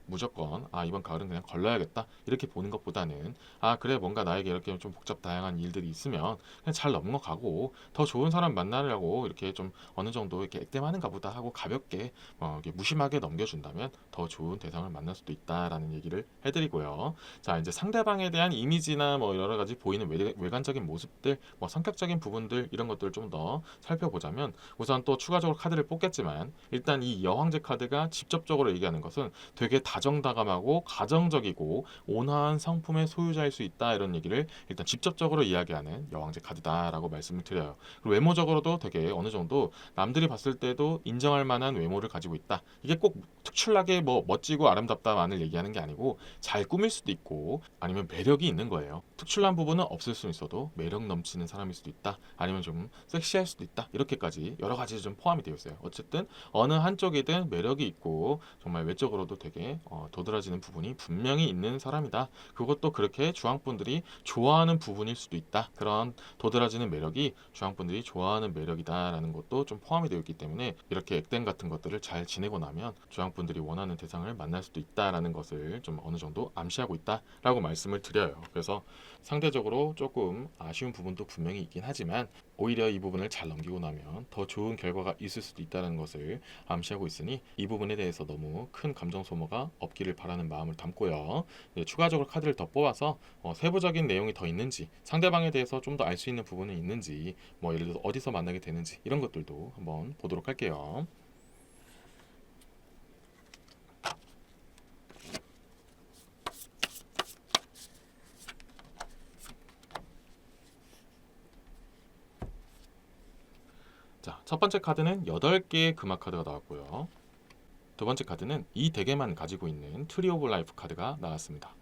Speaker 1: 무조건 이번 가을은 그냥 걸러야겠다, 이렇게 보는 것보다는, 그래 뭔가 나에게 이렇게 좀 복잡 다양한 일들이 있으면 그냥 잘 넘어가고 더 좋은 사람 만나려고 이렇게 좀 어느 정도 이렇게 액땜하는가 보다 하고 가볍게 이렇게 무심하게 넘겨준다면 더 좋은 대상을 만날 수도 있다라는 얘기를 해드리고요. 자, 이제 상대방에 대한 이미지나 뭐 여러 가지 보이는 외관적인 모습들, 뭐 성격적인 부분들, 이런 것들을 좀 더 살펴보자면, 우선 또 추가적으로 카드를 뽑겠지만, 일단 이 여왕제 카드가 직접적으로 얘기하는 것은 되게 다정다감하고 가정적이고 온화한 성품의 소유자일 수 있다, 이런 얘기를 일단 직접적으로 이야기하는 여왕제 카드다라고 말씀을 드려요. 그리고 외모적으로도 되게 어느 정도 남들이 봤을 때도 인정할 만한 외모를 가지고 있다. 이게 꼭 특출나게 뭐 멋지고 아름답다만을 얘기하는 게 아니고, 잘 꾸밀 수도 있고 아니면 매력이 있는 거예요. 특출난 부분은 없을 수 있어도 매력 넘치는 사람일 수도 있다, 아니면 좀 섹시할 수도 있다, 이렇게까지 여러 가지 좀 포함이 되어 있어요. 어쨌든 어느 한쪽이든 매력이 있고 정말 외적으로도 되게 도드라지는 부분이 분명히 있는 사람이다. 그것도 그렇게 주황분들이 좋아하는 부분일 수도 있다. 그런 도드라지는 매력이 주황분들이 좋아하는 매력이다라는 것도 좀 포함이 되어 있기 때문에, 이렇게 액땜 같은 것들을 잘 지내고 나면 주황분들이 원하는 대상을 만날 수도 있다라는 것을 좀 어느 정도 암시하고 있다라고 말씀을 드려요. 그래서 상대적으로 조금 아쉬운 부분도 분명히 있긴 하지만, 오히려 이 부분을 잘 넘기고 나면 더 좋은 결과가 있을 수도 있다는 것을 암시하고 있으니, 이 부분에 대해서 너무 큰 감정 소모가 없기를 바라는 마음을 담고요. 추가적으로 카드를 더 뽑아서 세부적인 내용이 더 있는지, 상대방에 대해서 좀 더 알 수 있는 부분이 있는지, 뭐 예를 들어서 어디서 만나게 되는지, 이런 것들도 한번 보도록 할게요. 자, 첫 번째 카드는 8개의 금화 카드가 나왔고요. 두 번째 카드는 이 덱에만 가지고 있는 트리 오브 라이프 카드가 나왔습니다.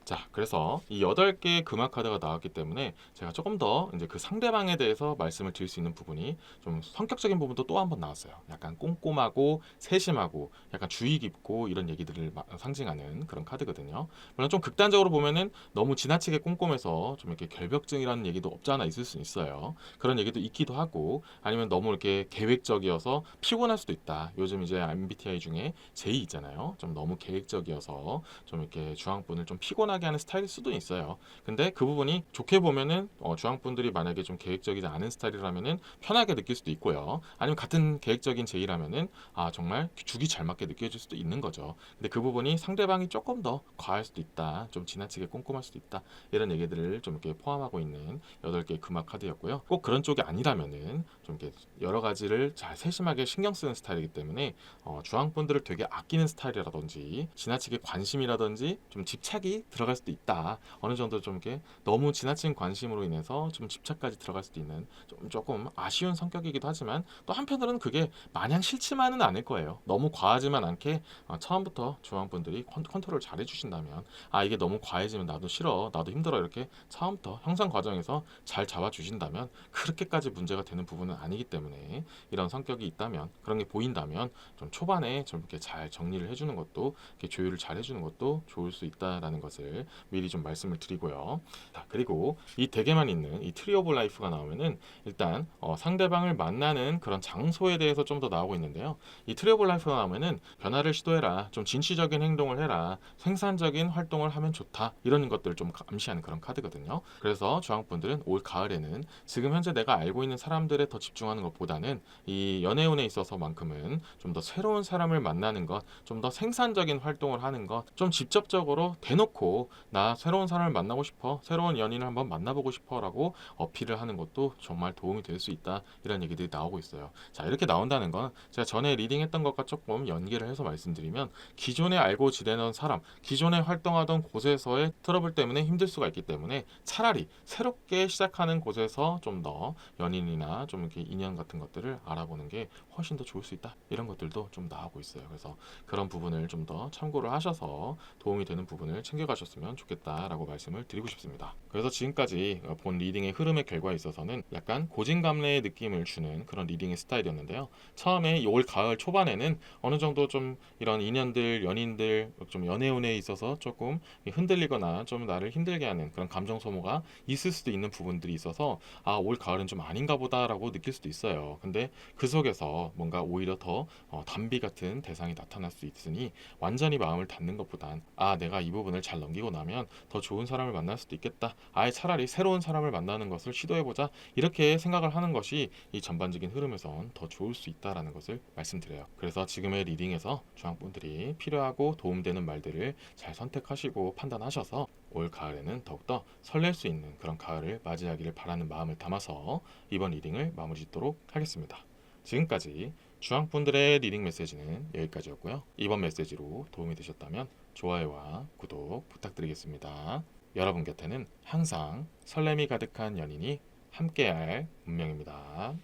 Speaker 1: 자, 그래서 이 8개의 금화 카드가 나왔기 때문에 제가 조금 더 이제 그 상대방에 대해서 말씀을 드릴 수 있는 부분이, 좀 성격적인 부분도 또 한 번 나왔어요. 약간 꼼꼼하고 세심하고 약간 주의 깊고 이런 얘기들을 상징하는 그런 카드거든요. 물론 좀 극단적으로 보면은 너무 지나치게 꼼꼼해서 좀 이렇게 결벽증이라는 얘기도 없지 않아 있을 수 있어요. 그런 얘기도 있기도 하고, 아니면 너무 이렇게 계획적이어서 피곤할 수도 있다. 요즘 이제 MBTI 중에 J 있잖아요. 좀 너무 계획적이어서 좀 이렇게 주황분을 좀 피곤하게 편하게 하는 스타일일 수도 있어요. 근데 그 부분이 좋게 보면은 주황분들이 만약에 좀 계획적이지 않은 스타일이라면은 편하게 느낄 수도 있고요. 아니면 같은 계획적인 제의라면은 정말 죽이 잘 맞게 느껴질 수도 있는 거죠. 근데 그 부분이 상대방이 조금 더 과할 수도 있다. 좀 지나치게 꼼꼼할 수도 있다. 이런 얘기들을 좀 이렇게 포함하고 있는 8개의 금화 카드였고요. 꼭 그런 쪽이 아니라면은 좀 이렇게 여러 가지를 잘 세심하게 신경 쓰는 스타일이기 때문에 주황분들을 되게 아끼는 스타일이라든지 지나치게 관심이라든지 좀 집착이 들어갈 수도 있다. 어느 정도 좀 이렇게 너무 지나친 관심으로 인해서 좀 집착까지 들어갈 수도 있는 조금 아쉬운 성격이기도 하지만 또 한편으로는 그게 마냥 싫지만은 않을 거예요. 너무 과하지만 않게 처음부터 주황분들이 컨트롤 잘 해주신다면 이게 너무 과해지면 나도 싫어 나도 힘들어 이렇게 처음부터 형성 과정에서 잘 잡아주신다면 그렇게까지 문제가 되는 부분은 아니기 때문에 이런 성격이 있다면 그런 게 보인다면 좀 초반에 좀 이렇게 잘 정리를 해주는 것도 이렇게 조율을 잘 해주는 것도 좋을 수 있다라는 것을 미리 좀 말씀을 드리고요. 자, 그리고 이 덱에만 있는 이 트리 오브 라이프가 나오면은 일단 상대방을 만나는 그런 장소에 대해서 좀 더 나오고 있는데요. 이 트리 오브 라이프가 나오면은 변화를 시도해라, 좀 진취적인 행동을 해라, 생산적인 활동을 하면 좋다 이런 것들을 좀 암시하는 그런 카드거든요. 그래서 주황분들은 올 가을에는 지금 현재 내가 알고 있는 사람들에 더 집중하는 것보다는 이 연애운에 있어서만큼은 좀 더 새로운 사람을 만나는 것, 좀 더 생산적인 활동을 하는 것, 좀 직접적으로 대놓고 나 새로운 사람을 만나고 싶어, 새로운 연인을 한번 만나보고 싶어라고 어필을 하는 것도 정말 도움이 될 수 있다 이런 얘기들이 나오고 있어요. 자, 이렇게 나온다는 건 제가 전에 리딩했던 것과 조금 연계를 해서 말씀드리면 기존에 알고 지내던 사람, 기존에 활동하던 곳에서의 트러블 때문에 힘들 수가 있기 때문에 차라리 새롭게 시작하는 곳에서 좀 더 연인이나 좀 이렇게 인연 같은 것들을 알아보는 게 훨씬 더 좋을 수 있다 이런 것들도 좀 나오고 있어요. 그래서 그런 부분을 좀 더 참고를 하셔서 도움이 되는 부분을 챙겨가셨으면 좋겠다라고 말씀을 드리고 싶습니다. 그래서 지금까지 본 리딩의 흐름의 결과에 있어서는 약간 고진감래의 느낌을 주는 그런 리딩의 스타일이었는데요. 처음에 올 가을 초반에는 어느 정도 좀 이런 인연들, 연인들, 좀 연애운에 있어서 조금 흔들리거나 좀 나를 힘들게 하는 그런 감정 소모가 있을 수도 있는 부분들이 있어서 올 가을은 좀 아닌가 보다라고 느낄 수도 있어요. 근데 그 속에서 뭔가 오히려 더 단비 같은 대상이 나타날 수 있으니 완전히 마음을 닫는 것보단 내가 이 부분을 잘 넘기고 나면 더 좋은 사람을 만날 수도 있겠다. 아예 차라리 새로운 사람을 만나는 것을 시도해보자. 이렇게 생각을 하는 것이 이 전반적인 흐름에선 더 좋을 수 있다라는 것을 말씀드려요. 그래서 지금의 리딩에서 주황분들이 필요하고 도움되는 말들을 잘 선택하시고 판단하셔서 올 가을에는 더욱더 설렐 수 있는 그런 가을을 맞이하기를 바라는 마음을 담아서 이번 리딩을 마무리 짓도록 하겠습니다. 지금까지 주황분들의 리딩 메시지는 여기까지였고요. 이번 메시지로 도움이 되셨다면 좋아요와 구독 부탁드리겠습니다. 여러분 곁에는 항상 설렘이 가득한 연인이 함께할 운명입니다.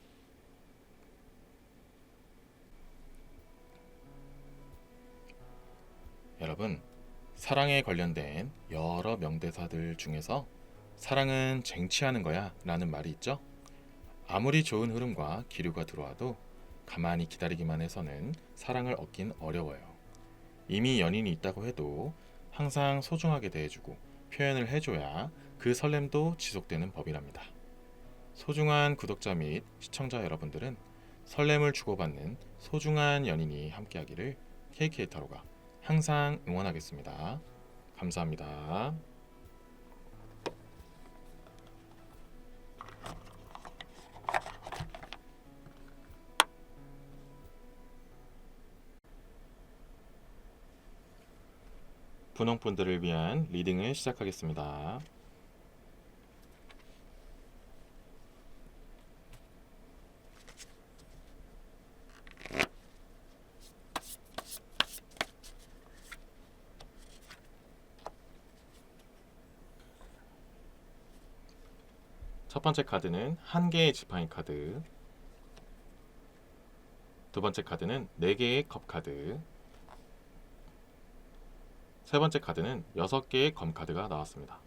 Speaker 1: 여러분, 사랑에 관련된 여러 명대사들 중에서 사랑은 쟁취하는 거야 라는 말이 있죠. 아무리 좋은 흐름과 기류가 들어와도 가만히 기다리기만 해서는 사랑을 얻긴 어려워요. 이미 연인이 있다고 해도 항상 소중하게 대해주고 표현을 해줘야 그 설렘도 지속되는 법이랍니다. 소중한 구독자 및 시청자 여러분들은 설렘을 주고받는 소중한 연인이 함께하기를 KK타로가 항상 응원하겠습니다. 감사합니다. 분홍분들을 위한 리딩을 시작하겠습니다. 첫 번째 카드는 한 개의 지팡이 카드, 두 번째 카드는 4개의 컵 카드, 세 번째 카드는 6개의 검 카드가 나왔습니다.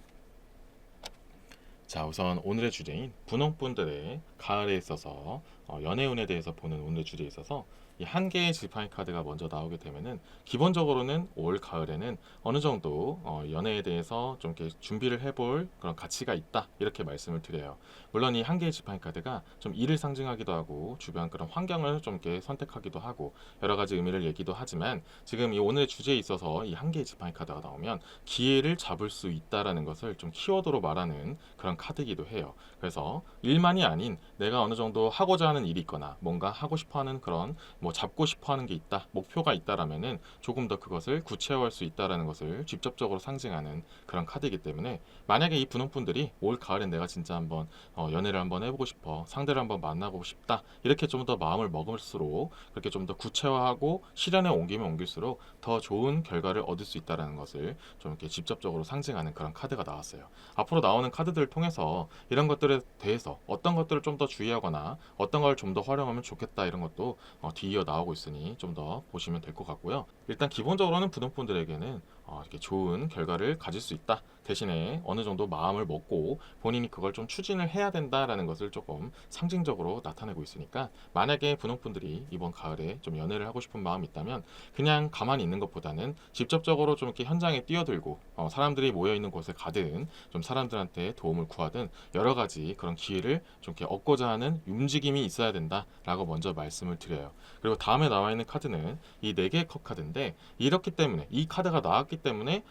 Speaker 1: 자, 우선 오늘의 주제인 분홍분들의 가을에 있어서 연애운에 대해서 보는 오늘의 주제에 있어서 이 한 개의 지팡이 카드가 먼저 나오게 되면은 기본적으로는 올 가을에는 어느 정도 연애에 대해서 좀 이렇게 준비를 해볼 그런 가치가 있다 이렇게 말씀을 드려요. 물론 이 한 개의 지팡이 카드가 좀 일을 상징하기도 하고 주변 그런 환경을 좀 이렇게 선택하기도 하고 여러 가지 의미를 얘기도 하지만 지금 이 오늘의 주제에 있어서 이 한 개의 지팡이 카드가 나오면 기회를 잡을 수 있다라는 것을 좀 키워드로 말하는 그런 카드이기도 해요. 그래서 일만이 아닌 내가 어느 정도 하고자 하는 일이 있거나 뭔가 하고 싶어하는 그런 뭐 잡고 싶어하는 게 있다, 목표가 있다라면은 조금 더 그것을 구체화할 수 있다라는 것을 직접적으로 상징하는 그런 카드이기 때문에 만약에 이 분홍분들이 올 가을엔 내가 진짜 한번 연애를 한번 해보고 싶어, 상대를 한번 만나고 싶다 이렇게 좀 더 마음을 먹을수록 그렇게 좀 더 구체화하고 실현에 옮기면 옮길수록 더 좋은 결과를 얻을 수 있다라는 것을 좀 이렇게 직접적으로 상징하는 그런 카드가 나왔어요. 앞으로 나오는 카드들을 통해서 이런 것들에 대해서 어떤 것들을 좀 더 주의하거나 어떤 걸 좀 더 활용하면 좋겠다 이런 것도 뒤이어 나오고 있으니 좀 더 보시면 될 것 같고요. 일단 기본적으로는 부동분들에게는 이렇게 좋은 결과를 가질 수 있다. 대신에 어느 정도 마음을 먹고 본인이 그걸 좀 추진을 해야 된다라는 것을 조금 상징적으로 나타내고 있으니까 만약에 분홍분들이 이번 가을에 좀 연애를 하고 싶은 마음이 있다면 그냥 가만히 있는 것보다는 직접적으로 좀 이렇게 현장에 뛰어들고 사람들이 모여 있는 곳에 가든 좀 사람들한테 도움을 구하든 여러 가지 그런 기회를 좀 이렇게 얻고자 하는 움직임이 있어야 된다라고 먼저 말씀을 드려요. 그리고 다음에 나와 있는 카드는 이 네 개의 컵 카드인데 이렇기 때문에 이 카드가 나왔기 때문에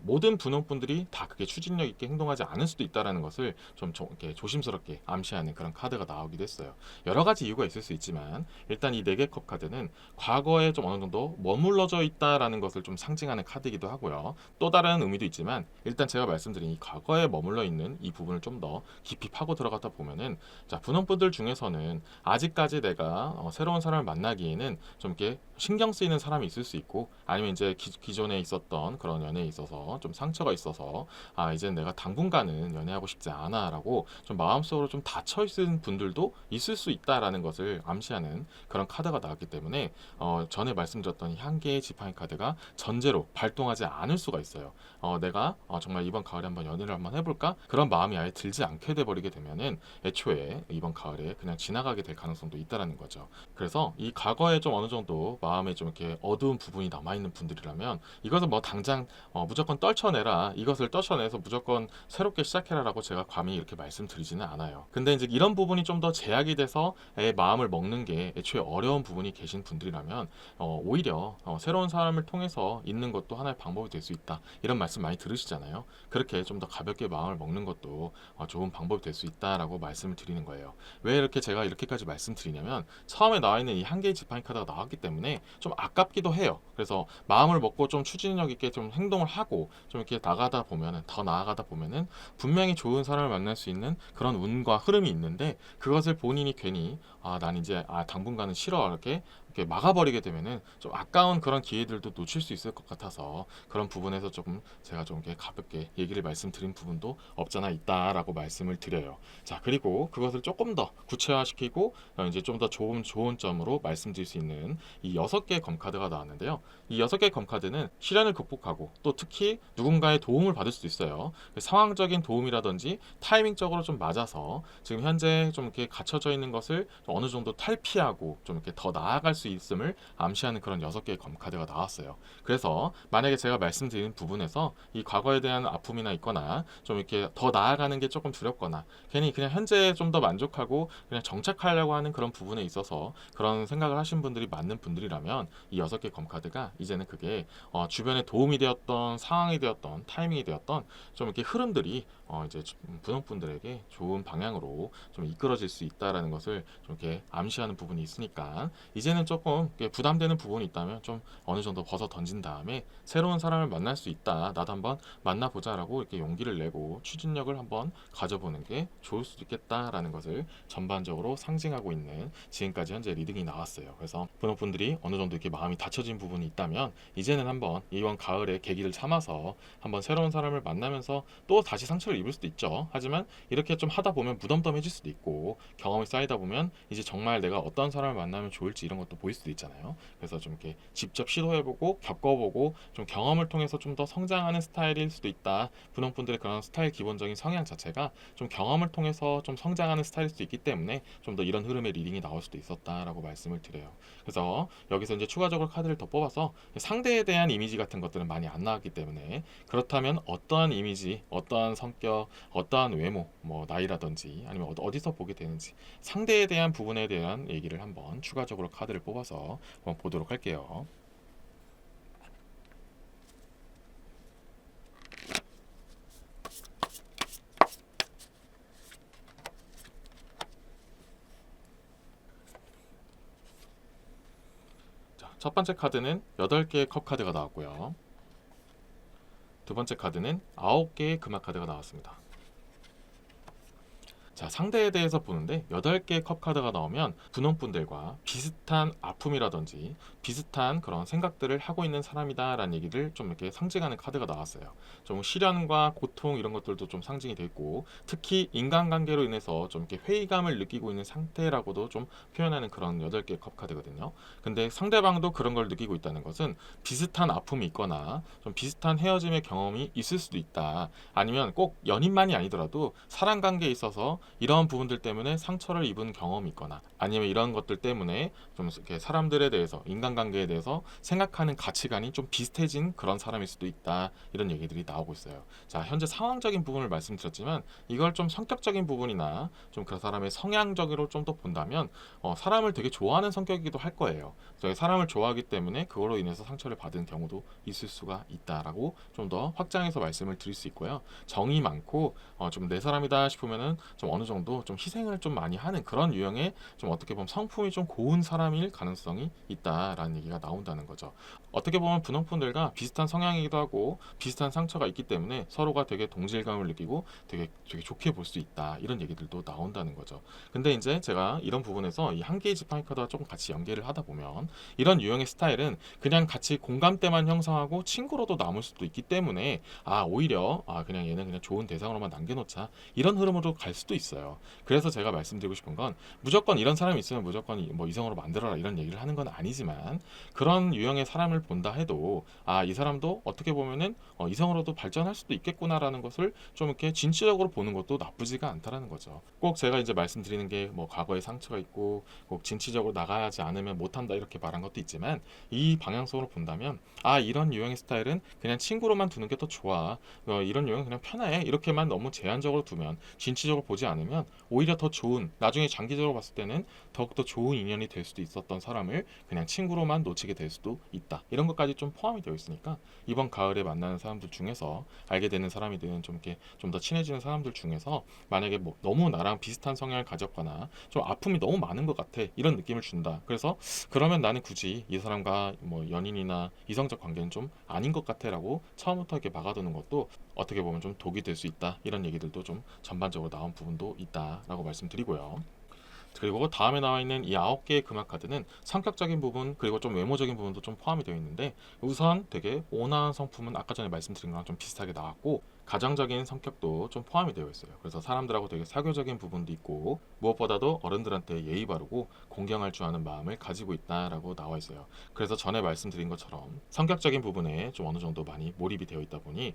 Speaker 1: 모든 분홍분들이 다 그게 추진력 있게 행동하지 않을 수도 있다라는 것을 좀 이렇게 조심스럽게 암시하는 그런 카드가 나오기도 했어요. 여러 가지 이유가 있을 수 있지만 일단 이 네 개 컵 카드는 과거에 좀 어느 정도 머물러져 있다라는 것을 좀 상징하는 카드이기도 하고요. 또 다른 의미도 있지만 일단 제가 말씀드린 이 과거에 머물러 있는 이 부분을 좀 더 깊이 파고 들어가다 보면은 자 분홍분들 중에서는 아직까지 내가 새로운 사람을 만나기에는 좀 이렇게 신경 쓰이는 사람이 있을 수 있고 아니면 이제 기존에 있었던 그런 연애에 있어서 좀 상처가 있어서 이제 내가 당분간은 연애하고 싶지 않아라고 좀 마음속으로 좀 닫혀 있는 분들도 있을 수 있다라는 것을 암시하는 그런 카드가 나왔기 때문에 전에 말씀드렸던 이 한 개의 지팡이 카드가 전제로 발동하지 않을 수가 있어요. 내가 정말 이번 가을에 한번 연애를 한번 해볼까? 그런 마음이 아예 들지 않게 돼버리게 되면은 애초에 이번 가을에 그냥 지나가게 될 가능성도 있다라는 거죠. 그래서 이 과거에 좀 어느 정도 마음에 좀 이렇게 어두운 부분이 남아있는 분들이라면 이것을 뭐 당장 무조건 떨쳐내라 이것을 떨쳐내서 무조건 새롭게 시작해라라고 제가 감히 이렇게 말씀드리지는 않아요. 근데 이제 이런 부분이 좀 더 제약이 돼서 마음을 먹는 게 애초에 어려운 부분이 계신 분들이라면 오히려 새로운 사람을 통해서 있는 것도 하나의 방법이 될 수 있다 이런 말씀 많이 들으시잖아요. 그렇게 좀 더 가볍게 마음을 먹는 것도 좋은 방법이 될 수 있다라고 말씀을 드리는 거예요. 왜 이렇게 제가 이렇게까지 말씀드리냐면 처음에 나와 있는 이 한 개의 지팡이 카드가 나왔기 때문에 좀 아깝기도 해요. 그래서 마음을 먹고 좀 추진력 있게 좀 행동을 하고 좀 이렇게 나가다 보면은 더 나아가다 보면은 분명히 좋은 사람을 만날 수 있는 그런 운과 흐름이 있는데 그것을 본인이 괜히 난 이제 당분간은 싫어 이렇게 막아버리게 되면은 좀 아까운 그런 기회들도 놓칠 수 있을 것 같아서 그런 부분에서 조금 제가 좀 이렇게 가볍게 얘기를 말씀드린 부분도 없잖아 있다라고 말씀을 드려요. 자 그리고 그것을 조금 더 구체화시키고 이제 좀 더 좋은 점으로 말씀드릴 수 있는 이 6개의 검카드가 나왔는데요. 이 6개의 검카드는 시련을 극복하고 또 특히 누군가의 도움을 받을 수도 있어요. 상황적인 도움이라든지 타이밍적으로 좀 맞아서 지금 현재 좀 이렇게 갇혀져 있는 것을 어느 정도 탈피하고 좀 이렇게 더 나아갈 수 있음을 암시하는 그런 6개의 검카드가 나왔어요. 그래서 만약에 제가 말씀드린 부분에서 이 과거에 대한 아픔이나 있거나 좀 이렇게 더 나아가는 게 조금 두렵거나 괜히 그냥 현재에 좀 더 만족하고 그냥 정착하려고 하는 그런 부분에 있어서 그런 생각을 하신 분들이 맞는 분들이라면 이 6개 검카드가 이제는 그게 주변에 도움이 되었던 상황이 되었던 타이밍이 되었던 좀 이렇게 흐름들이 이제 분홍분들에게 좋은 방향으로 좀 이끌어질 수 있다라는 것을 좀 이렇게 암시하는 부분이 있으니까 이제는 조금 부담되는 부분이 있다면 좀 어느 정도 벗어 던진 다음에 새로운 사람을 만날 수 있다. 나도 한번 만나보자라고 이렇게 용기를 내고 추진력을 한번 가져보는 게 좋을 수도 있겠다라는 것을 전반적으로 상징하고 있는 지금까지 현재 리딩이 나왔어요. 그래서 분홍분들이 어느 정도 이렇게 마음이 닫혀진 부분이 있다면 이제는 한번 이번 가을에 계기를 삼아서 한번 새로운 사람을 만나면서 또 다시 상처를 입을 수도 있죠. 하지만 이렇게 좀 하다 보면 무덤덤해질 수도 있고 경험이 쌓이다 보면 이제 정말 내가 어떤 사람을 만나면 좋을지 이런 것도 보일 수도 있잖아요. 그래서 좀 이렇게 직접 시도해보고 겪어보고 좀 경험을 통해서 좀 더 성장하는 스타일일 수도 있다. 분홍분들의 그런 스타일 기본적인 성향 자체가 좀 경험을 통해서 좀 성장하는 스타일일 수도 있기 때문에 좀 더 이런 흐름의 리딩이 나올 수도 있었다라고 말씀을 드려요. 그래서 여기서 이제 추가적으로 카드를 더 뽑아서 상대에 대한 이미지 같은 것들은 많이 안 나왔기 때문에, 그렇다면 어떠한 이미지, 어떠한 성격, 어떠한 외모, 뭐 나이라든지 아니면 어디서 보게 되는지 상대에 대한 부분에 대한 얘기를 한번 추가적으로 카드를 뽑아서 한번 보도록 할게요. 자, 첫 번째 카드는 8개의 컵 카드가 나왔고요. 두 번째 카드는 9개의 금화 카드가 나왔습니다. 자, 상대에 대해서 보는데 8개의 컵 카드가 나오면 분홍분들과 비슷한 아픔이라든지 비슷한 그런 생각들을 하고 있는 사람이다 라는 얘기를 좀 이렇게 상징하는 카드가 나왔어요. 좀 시련과 고통 이런 것들도 좀 상징이 돼 있고, 특히 인간관계로 인해서 좀 이렇게 회의감을 느끼고 있는 상태라고도 좀 표현하는 그런 8개의 컵 카드거든요. 근데 상대방도 그런 걸 느끼고 있다는 것은 비슷한 아픔이 있거나 좀 비슷한 헤어짐의 경험이 있을 수도 있다. 아니면 꼭 연인만이 아니더라도 사람 관계에 있어서 이런 부분들 때문에 상처를 입은 경험이 있거나, 아니면 이런 것들 때문에 좀 이렇게 사람들에 대해서, 인간관계에 대해서 생각하는 가치관이 좀 비슷해진 그런 사람일 수도 있다, 이런 얘기들이 나오고 있어요. 자, 현재 상황적인 부분을 말씀드렸지만 이걸 좀 성격적인 부분이나 좀 그 사람의 성향적으로 좀 더 본다면 사람을 되게 좋아하는 성격이기도 할 거예요. 그래서 사람을 좋아하기 때문에 그걸로 인해서 상처를 받은 경우도 있을 수가 있다라고 좀 더 확장해서 말씀을 드릴 수 있고요. 정이 많고 좀 내 사람이다 싶으면은 좀 어느 정도 좀 희생을 좀 많이 하는 그런 유형의, 좀 어떻게 보면 성품이 좀 고운 사람일 가능성이 있다라는 얘기가 나온다는 거죠. 어떻게 보면 분홍분들과 비슷한 성향이기도 하고 비슷한 상처가 있기 때문에 서로가 되게 동질감을 느끼고 되게 좋게 볼 수 있다, 이런 얘기들도 나온다는 거죠. 근데 이제 제가 이런 부분에서 이 한 개의 지팡이 카드와 조금 같이 연계를 하다 보면, 이런 유형의 스타일은 그냥 같이 공감대만 형성하고 친구로도 남을 수도 있기 때문에 오히려 그냥 얘는 그냥 좋은 대상으로만 남겨놓자, 이런 흐름으로 갈 수도 있어요. 그래서 제가 말씀드리고 싶은 건, 무조건 이런 사람이 있으면 무조건 뭐 이성으로 만들어라 이런 얘기를 하는 건 아니지만, 그런 유형의 사람을 본다 해도 이 사람도 어떻게 보면은 이성으로도 발전할 수도 있겠구나라는 것을 좀 이렇게 진취적으로 보는 것도 나쁘지가 않다라는 거죠. 꼭 제가 이제 말씀드리는 게 뭐 과거에 상처가 있고 꼭 진취적으로 나가지 않으면 못한다 이렇게 말한 것도 있지만, 이 방향성으로 본다면 이런 유형의 스타일은 그냥 친구로만 두는 게 더 좋아, 이런 유형은 그냥 편해, 이렇게만 너무 제한적으로 두면, 진취적으로 보지 않으면 오히려 더 좋은, 나중에 장기적으로 봤을 때는 더욱더 좋은 인연이 될 수도 있었던 사람을 그냥 친구로만 놓치게 될 수도 있다, 이런 것까지 좀 포함이 되어 있으니까, 이번 가을에 만나는 사람들 중에서 알게 되는 사람이든 좀 이렇게 좀 더 친해지는 사람들 중에서 만약에 뭐 너무 나랑 비슷한 성향을 가졌거나 좀 아픔이 너무 많은 것 같아, 이런 느낌을 준다, 그래서 그러면 나는 굳이 이 사람과 뭐 연인이나 이성적 관계는 좀 아닌 것 같아 라고 처음부터 이렇게 막아두는 것도 어떻게 보면 좀 독이 될 수 있다, 이런 얘기들도 좀 전반적으로 나온 부분도 있다라고 말씀드리고요. 그리고 다음에 나와 있는 이 9개의 금화 카드는 성격적인 부분 그리고 좀 외모적인 부분도 좀 포함이 되어 있는데, 우선 되게 온화한 성품은 아까 전에 말씀드린 거랑 좀 비슷하게 나왔고, 가정적인 성격도 좀 포함이 되어 있어요. 그래서 사람들하고 되게 사교적인 부분도 있고, 무엇보다도 어른들한테 예의 바르고 공경할 줄 아는 마음을 가지고 있다라고 나와 있어요. 그래서 전에 말씀드린 것처럼 성격적인 부분에 좀 어느 정도 많이 몰입이 되어 있다 보니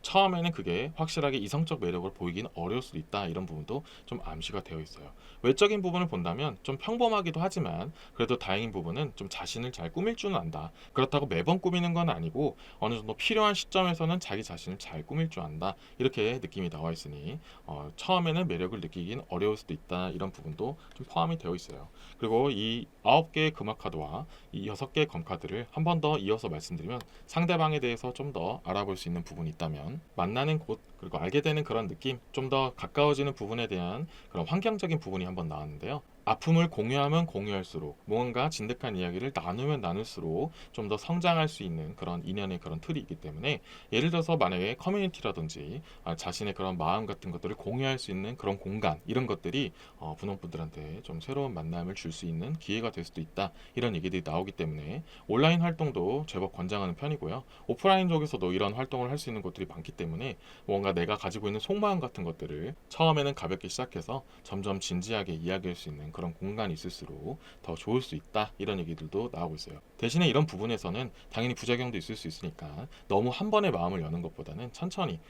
Speaker 1: 처음에는 그게 확실하게 이성적 매력을 보이긴 어려울 수도 있다, 이런 부분도 좀 암시가 되어 있어요. 외적인 부분을 본다면 좀 평범하기도 하지만, 그래도 다행인 부분은 좀 자신을 잘 꾸밀 줄 안다. 그렇다고 매번 꾸미는 건 아니고 어느 정도 필요한 시점에서는 자기 자신을 잘 꾸밀 줄 안다, 이렇게 느낌이 나와 있으니 처음에는 매력을 느끼긴 어려울 수도 있다, 이런 부분도 좀 포함이 되어 있어요. 그리고 이 9개의 금화 카드와 이 6개의 검 카드를 한 번 더 이어서 말씀드리면, 상대방에 대해서 좀 더 알아볼 수 있는 부분이 있다면, 만나는 곳 그리고 알게 되는 그런 느낌, 좀 더 가까워지는 부분에 대한 그런 환경적인 부분이 한번 나왔는데요. 아픔을 공유하면 공유할수록, 뭔가 진득한 이야기를 나누면 나눌수록 좀 더 성장할 수 있는 그런 인연의 그런 틀이 있기 때문에, 예를 들어서 만약에 커뮤니티라든지 자신의 그런 마음 같은 것들을 공유할 수 있는 그런 공간, 이런 것들이 분홍분들한테 좀 새로운 만남을 줄 수 있는 기회가 될 수도 있다, 이런 얘기들이 나오기 때문에 온라인 활동도 제법 권장하는 편이고요. 오프라인 쪽에서도 이런 활동을 할 수 있는 곳들이 많기 때문에, 뭔가 내가 가지고 있는 속마음 같은 것들을 처음에는 가볍게 시작해서 점점 진지하게 이야기할 수 있는 그런 공간이 있을수록 더 좋을 수 있다, 이런 얘기들도 나오고 있어요. 대신에 이런 부분에서는 당연히 부작용도 있을 수 있으니까 너무 한 번에 마음을 여는 것보다는 천천히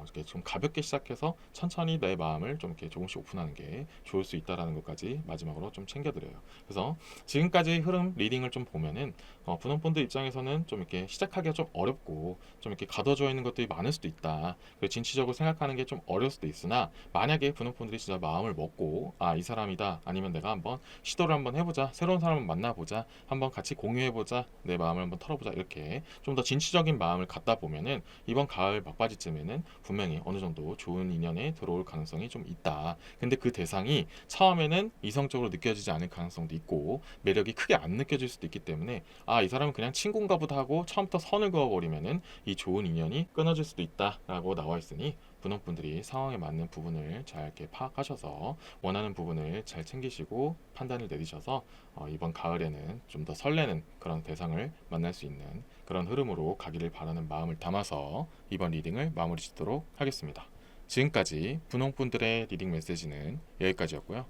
Speaker 1: 이렇게 좀 가볍게 시작해서 천천히 내 마음을 좀 이렇게 조금씩 오픈하는 게 좋을 수 있다라는 것까지 마지막으로 좀 챙겨드려요. 그래서 지금까지 흐름 리딩을 좀 보면은 분홍분들 입장에서는 좀 이렇게 시작하기가 좀 어렵고 좀 이렇게 가둬져 있는 것들이 많을 수도 있다. 그리고 진취적으로 생각하는 게 좀 어려울 수도 있으나, 만약에 분홍분들이 진짜 마음을 먹고 이 사람이다, 아니면 내가 한번 시도를 한번 해보자, 새로운 사람을 만나보자, 한번 같이 공유해보자, 내 마음을 한번 털어보자, 이렇게 좀 더 진취적인 마음을 갖다 보면은 이번 가을 막바지쯤에는 분명히 어느 정도 좋은 인연에 들어올 가능성이 좀 있다. 근데 그 대상이 처음에는 이성적으로 느껴지지 않을 가능성도 있고 매력이 크게 안 느껴질 수도 있기 때문에 이 사람은 그냥 친구인가 보다 하고 처음부터 선을 그어버리면은 이 좋은 인연이 끊어질 수도 있다라고 나와 있으니, 분홍분들이 상황에 맞는 부분을 잘 이렇게 파악하셔서 원하는 부분을 잘 챙기시고 판단을 내리셔서 이번 가을에는 좀 더 설레는 그런 대상을 만날 수 있는 그런 흐름으로 가기를 바라는 마음을 담아서 이번 리딩을 마무리 짓도록 하겠습니다. 지금까지 분홍분들의 리딩 메시지는 여기까지였고요.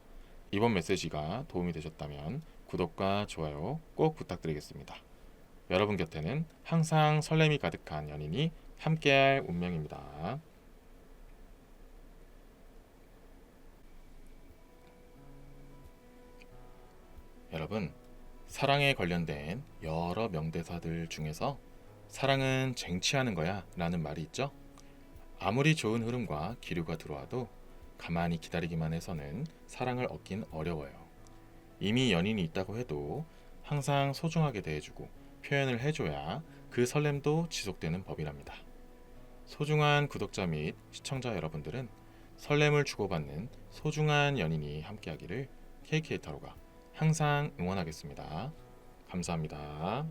Speaker 1: 이번 메시지가 도움이 되셨다면 구독과 좋아요 꼭 부탁드리겠습니다. 여러분 곁에는 항상 설렘이 가득한 연인이 함께할 운명입니다. 여러분, 사랑에 관련된 여러 명대사들 중에서 사랑은 쟁취하는 거야 라는 말이 있죠. 아무리 좋은 흐름과 기류가 들어와도 가만히 기다리기만 해서는 사랑을 얻긴 어려워요. 이미 연인이 있다고 해도 항상 소중하게 대해주고 표현을 해줘야 그 설렘도 지속되는 법이랍니다. 소중한 구독자 및 시청자 여러분들은 설렘을 주고받는 소중한 연인이 함께하기를 KK타로가 항상 응원하겠습니다. 감사합니다.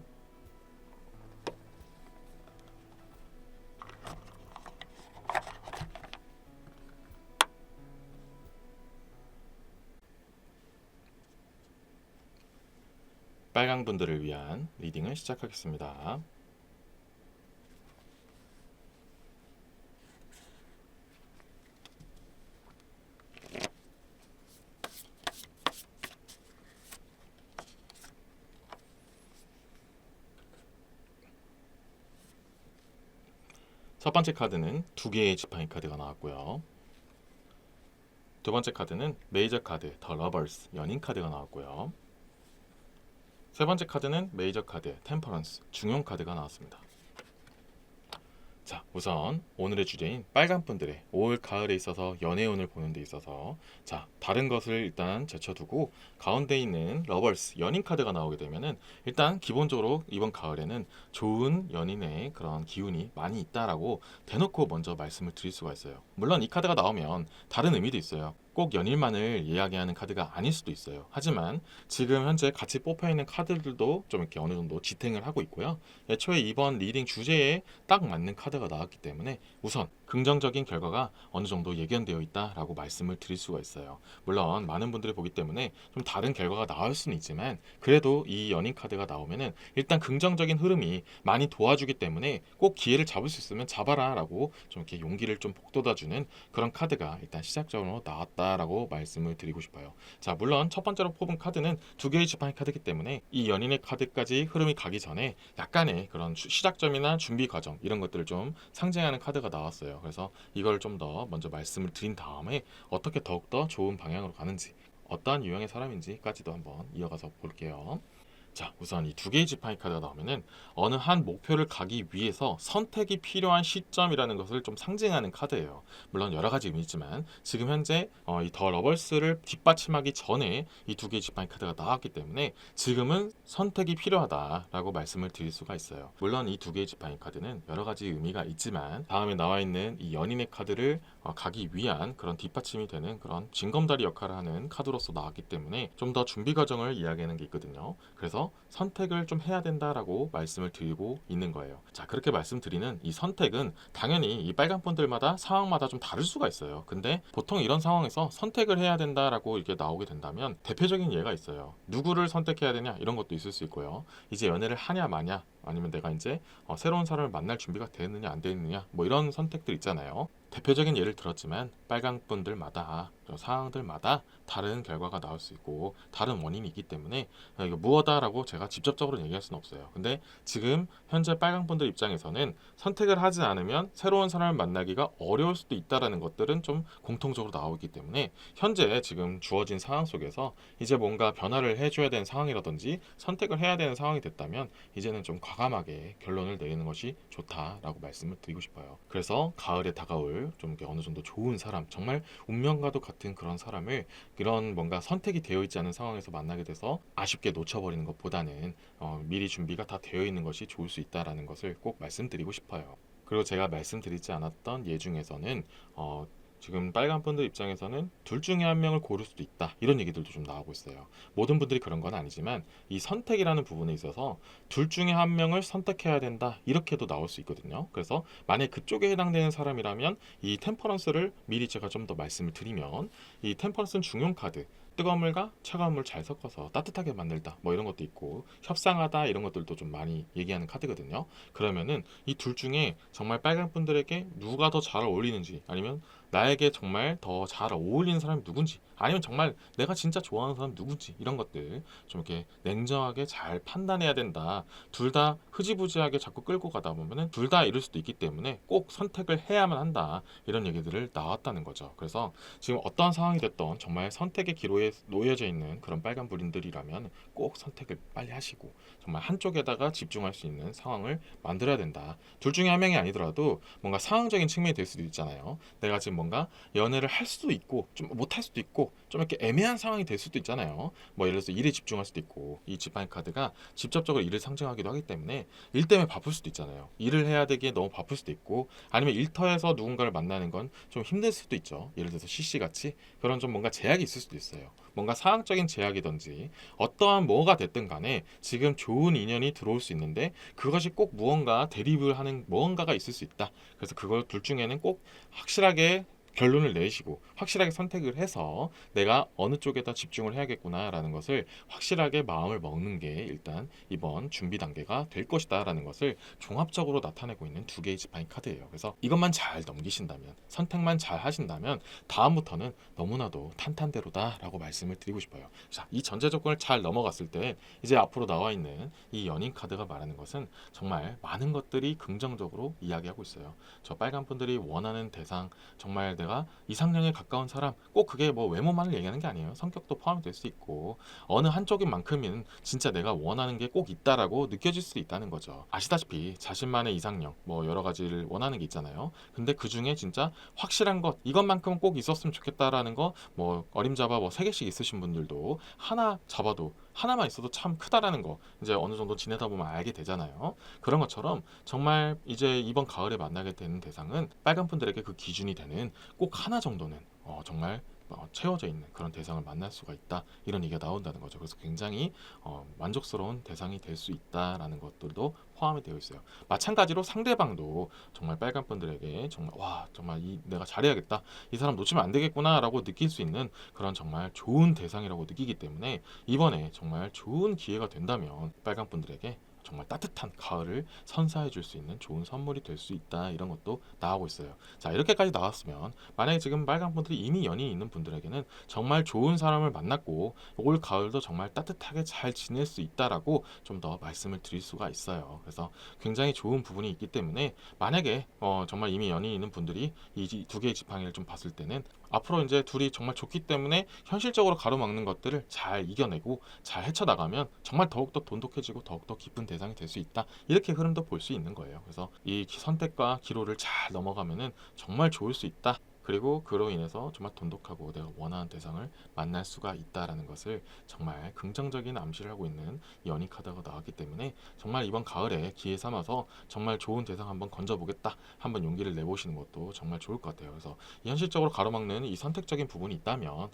Speaker 1: 빨강분들을 위한 리딩을 시작하겠습니다. 첫 번째 카드는 두 개의 지팡이 카드가 나왔고요. 두 번째 카드는 메이저 카드 더 러버스 연인 카드가 나왔고요. 세 번째 카드는 메이저 카드 템퍼런스 중용 카드가 나왔습니다. 자, 우선 오늘의 주제인 빨간분들의 올 가을에 있어서 연애운을 보는 데 있어서, 자, 다른 것을 일단 제쳐두고 가운데 있는 러버스 연인 카드가 나오게 되면은 일단 기본적으로 이번 가을에는 좋은 연인의 그런 기운이 많이 있다라고 대놓고 먼저 말씀을 드릴 수가 있어요. 물론 이 카드가 나오면 다른 의미도 있어요. 꼭 연인만을 이야기하는 카드가 아닐 수도 있어요. 하지만 지금 현재 같이 뽑혀 있는 카드들도 좀 이렇게 어느 정도 지탱을 하고 있고요. 애초에 이번 리딩 주제에 딱 맞는 카드가 나왔기 때문에 우선 긍정적인 결과가 어느 정도 예견되어 있다라고 말씀을 드릴 수가 있어요. 물론 많은 분들이 보기 때문에 좀 다른 결과가 나올 수는 있지만, 그래도 이 연인 카드가 나오면은 일단 긍정적인 흐름이 많이 도와주기 때문에 꼭 기회를 잡을 수 있으면 잡아라 라고 좀 이렇게 용기를 좀 북돋아주는 그런 카드가 일단 시작적으로 나왔다라고 말씀을 드리고 싶어요. 자, 물론 첫 번째로 뽑은 카드는 두 개의 지팡이 카드이기 때문에 이 연인의 카드까지 흐름이 가기 전에 약간의 그런 시작점이나 준비 과정 이런 것들을 좀 상징하는 카드가 나왔어요. 그래서 이걸 좀 더 먼저 말씀을 드린 다음에 어떻게 더욱더 좋은 방향으로 가는지, 어떠한 유형의 사람인지까지도 한번 이어가서 볼게요. 자, 우선 이 두 개의 지팡이 카드가 나오면은 어느 한 목표를 가기 위해서 선택이 필요한 시점이라는 것을 좀 상징하는 카드예요. 물론 여러 가지 의미지만 지금 현재 이 더 러벌스를 뒷받침하기 전에 이 두 개의 지팡이 카드가 나왔기 때문에 지금은 선택이 필요하다라고 말씀을 드릴 수가 있어요. 물론 이 두 개의 지팡이 카드는 여러 가지 의미가 있지만 다음에 나와 있는 이 연인의 카드를 가기 위한 그런 뒷받침이 되는 그런 징검다리 역할을 하는 카드로서 나왔기 때문에 좀 더 준비 과정을 이야기하는 게 있거든요. 그래서 선택을 좀 해야 된다라고 말씀을 드리고 있는 거예요. 자, 그렇게 말씀드리는 이 선택은 당연히 이 빨간 분들마다 상황마다 좀 다를 수가 있어요. 근데 보통 이런 상황에서 선택을 해야 된다라고 이렇게 나오게 된다면 대표적인 예가 있어요. 누구를 선택해야 되냐 이런 것도 있을 수 있고요. 이제 연애를 하냐 마냐, 아니면 내가 이제 새로운 사람을 만날 준비가 되느냐 안 되느냐, 뭐 이런 선택들 있잖아요. 대표적인 예를 들었지만 빨강 분들마다 상황들마다 다른 결과가 나올 수 있고 다른 원인이 있기 때문에 이거 무엇다라고 제가 직접적으로 얘기할 수는 없어요. 근데 지금 현재 빨강 분들 입장에서는 선택을 하지 않으면 새로운 사람을 만나기가 어려울 수도 있다라는 것들은 좀 공통적으로 나오기 때문에 현재 지금 주어진 상황 속에서 이제 뭔가 변화를 해줘야 되는 상황이라든지 선택을 해야 되는 상황이 됐다면 이제는 좀 과감하게 결론을 내리는 것이 좋다라고 말씀을 드리고 싶어요. 그래서 가을에 다가올 좀 어느 정도 좋은 사람, 정말 운명과도 같은 그런 사람을 이런 뭔가 선택이 되어 있지 않은 상황에서 만나게 돼서 아쉽게 놓쳐버리는 것보다는 미리 준비가 다 되어 있는 것이 좋을 수 있다라는 것을 꼭 말씀드리고 싶어요. 그리고 제가 말씀드리지 않았던 예 중에서는 지금 빨간 분들 입장에서는 둘 중에 한 명을 고를 수도 있다, 이런 얘기들도 좀 나오고 있어요. 모든 분들이 그런 건 아니지만 이 선택이라는 부분에 있어서 둘 중에 한 명을 선택해야 된다, 이렇게도 나올 수 있거든요. 그래서 만약 그쪽에 해당되는 사람이라면 이 템퍼런스를 미리 제가 좀 더 말씀을 드리면, 이 템퍼런스는 중용 카드, 뜨거운 물과 차가운 물 잘 섞어서 따뜻하게 만들다, 뭐 이런 것도 있고 협상하다, 이런 것들도 좀 많이 얘기하는 카드거든요. 그러면은 이 둘 중에 정말 빨간 분들에게 누가 더 잘 어울리는지, 아니면 나에게 정말 더 잘 어울리는 사람이 누군지, 아니면 정말 내가 진짜 좋아하는 사람 누군지, 이런 것들 좀 이렇게 냉정하게 잘 판단해야 된다. 둘 다 흐지부지하게 자꾸 끌고 가다 보면은 둘 다 이룰 수도 있기 때문에 꼭 선택을 해야만 한다, 이런 얘기들을 나왔다는 거죠. 그래서 지금 어떠한 상황이 됐던 정말 선택의 기로에 놓여져 있는 그런 빨간 불인들이라면 꼭 선택을 빨리 하시고 정말 한쪽에다가 집중할 수 있는 상황을 만들어야 된다. 둘 중에 한 명이 아니더라도 뭔가 상황적인 측면이 될 수도 있잖아요. 내가 지금 뭔가 연애를 할 수도 있고 좀 못할 수도 있고 좀 이렇게 애매한 상황이 될 수도 있잖아요. 뭐 예를 들어서 일에 집중할 수도 있고, 이 지팡이 카드가 직접적으로 일을 상징하기도 하기 때문에 일 때문에 바쁠 수도 있잖아요. 일을 해야 되기에 너무 바쁠 수도 있고, 아니면 일터에서 누군가를 만나는 건 좀 힘들 수도 있죠. 예를 들어서 CC같이 그런 좀 뭔가 제약이 있을 수도 있어요. 뭔가 상황적인 제약이든지 어떠한 뭐가 됐든 간에 지금 좋은 인연이 들어올 수 있는데 그것이 꼭 무언가 대립을 하는 무언가가 있을 수 있다. 그래서 그걸 둘 중에는 꼭 확실하게 결론을 내시고 확실하게 선택을 해서 내가 어느 쪽에다 집중을 해야겠구나라는 것을 확실하게 마음을 먹는 게 일단 이번 준비 단계가 될 것이다라는 것을 종합적으로 나타내고 있는 두 개의 지팡이 카드예요. 그래서 이것만 잘 넘기신다면, 선택만 잘 하신다면 다음부터는 너무나도 탄탄대로다라고 말씀을 드리고 싶어요. 자, 이 전제 조건을 잘 넘어갔을 때 이제 앞으로 나와 있는 이 연인 카드가 말하는 것은 정말 많은 것들이 긍정적으로 이야기하고 있어요. 저 빨간 분들이 원하는 대상, 정말 내가 이상형에 가까운 사람, 꼭 그게 뭐 외모만을 얘기하는 게 아니에요. 성격도 포함이 될 수 있고 어느 한쪽인 만큼은 진짜 내가 원하는 게 꼭 있다라고 느껴질 수도 있다는 거죠. 아시다시피 자신만의 이상형 뭐 여러 가지를 원하는 게 있잖아요. 근데 그 중에 진짜 확실한 것, 이것만큼은 꼭 있었으면 좋겠다라는 거, 뭐 어림잡아 뭐 3개씩 있으신 분들도 하나 잡아도 하나만 있어도 참 크다라는 거 이제 어느 정도 지내다 보면 알게 되잖아요. 그런 것처럼 정말 이제 이번 가을에 만나게 되는 대상은 빨간 분들에게 그 기준이 되는 꼭 하나 정도는 정말 채워져 있는 그런 대상을 만날 수가 있다, 이런 얘기가 나온다는 거죠. 그래서 굉장히 만족스러운 대상이 될 수 있다라는 것들도 포함이 되어 있어요. 마찬가지로 상대방도 정말 빨간 분들에게 정말 와, 정말 이 내가 잘해야겠다, 이 사람 놓치면 안 되겠구나라고 느낄 수 있는 그런 정말 좋은 대상이라고 느끼기 때문에 이번에 정말 좋은 기회가 된다면 빨간 분들에게 정말 따뜻한 가을을 선사해 줄 수 있는 좋은 선물이 될 수 있다, 이런 것도 나오고 있어요. 자, 이렇게까지 나왔으면 만약에 지금 빨간 분들이 이미 연이 있는 분들에게는 정말 좋은 사람을 만났고 올 가을도 정말 따뜻하게 잘 지낼 수 있다라고 좀 더 말씀을 드릴 수가 있어요. 그래서 굉장히 좋은 부분이 있기 때문에 만약에 정말 이미 연이 있는 분들이 이 두 개의 지팡이를 좀 봤을 때는 앞으로 이제 둘이 정말 좋기 때문에 현실적으로 가로막는 것들을 잘 이겨내고 잘 헤쳐나가면 정말 더욱더 돈독해지고 더욱더 깊은 대상이 될 수 있다, 이렇게 흐름도 볼 수 있는 거예요. 그래서 이 선택과 기로를 잘 넘어가면은 정말 좋을 수 있다. 그리고 그로 인해서 정말 돈독하고 내가 원하는 대상을 만날 수가 있다라는 것을 정말 긍정적인 암시를 하고 있는 연인 카드가 나왔기 때문에 정말 이번 가을에 기회 삼아서 정말 좋은 대상 한번 건져보겠다, 한번 용기를 내보시는 것도 정말 좋을 것 같아요. 그래서 현실적으로 가로막는 이 선택적인 부분이 있다면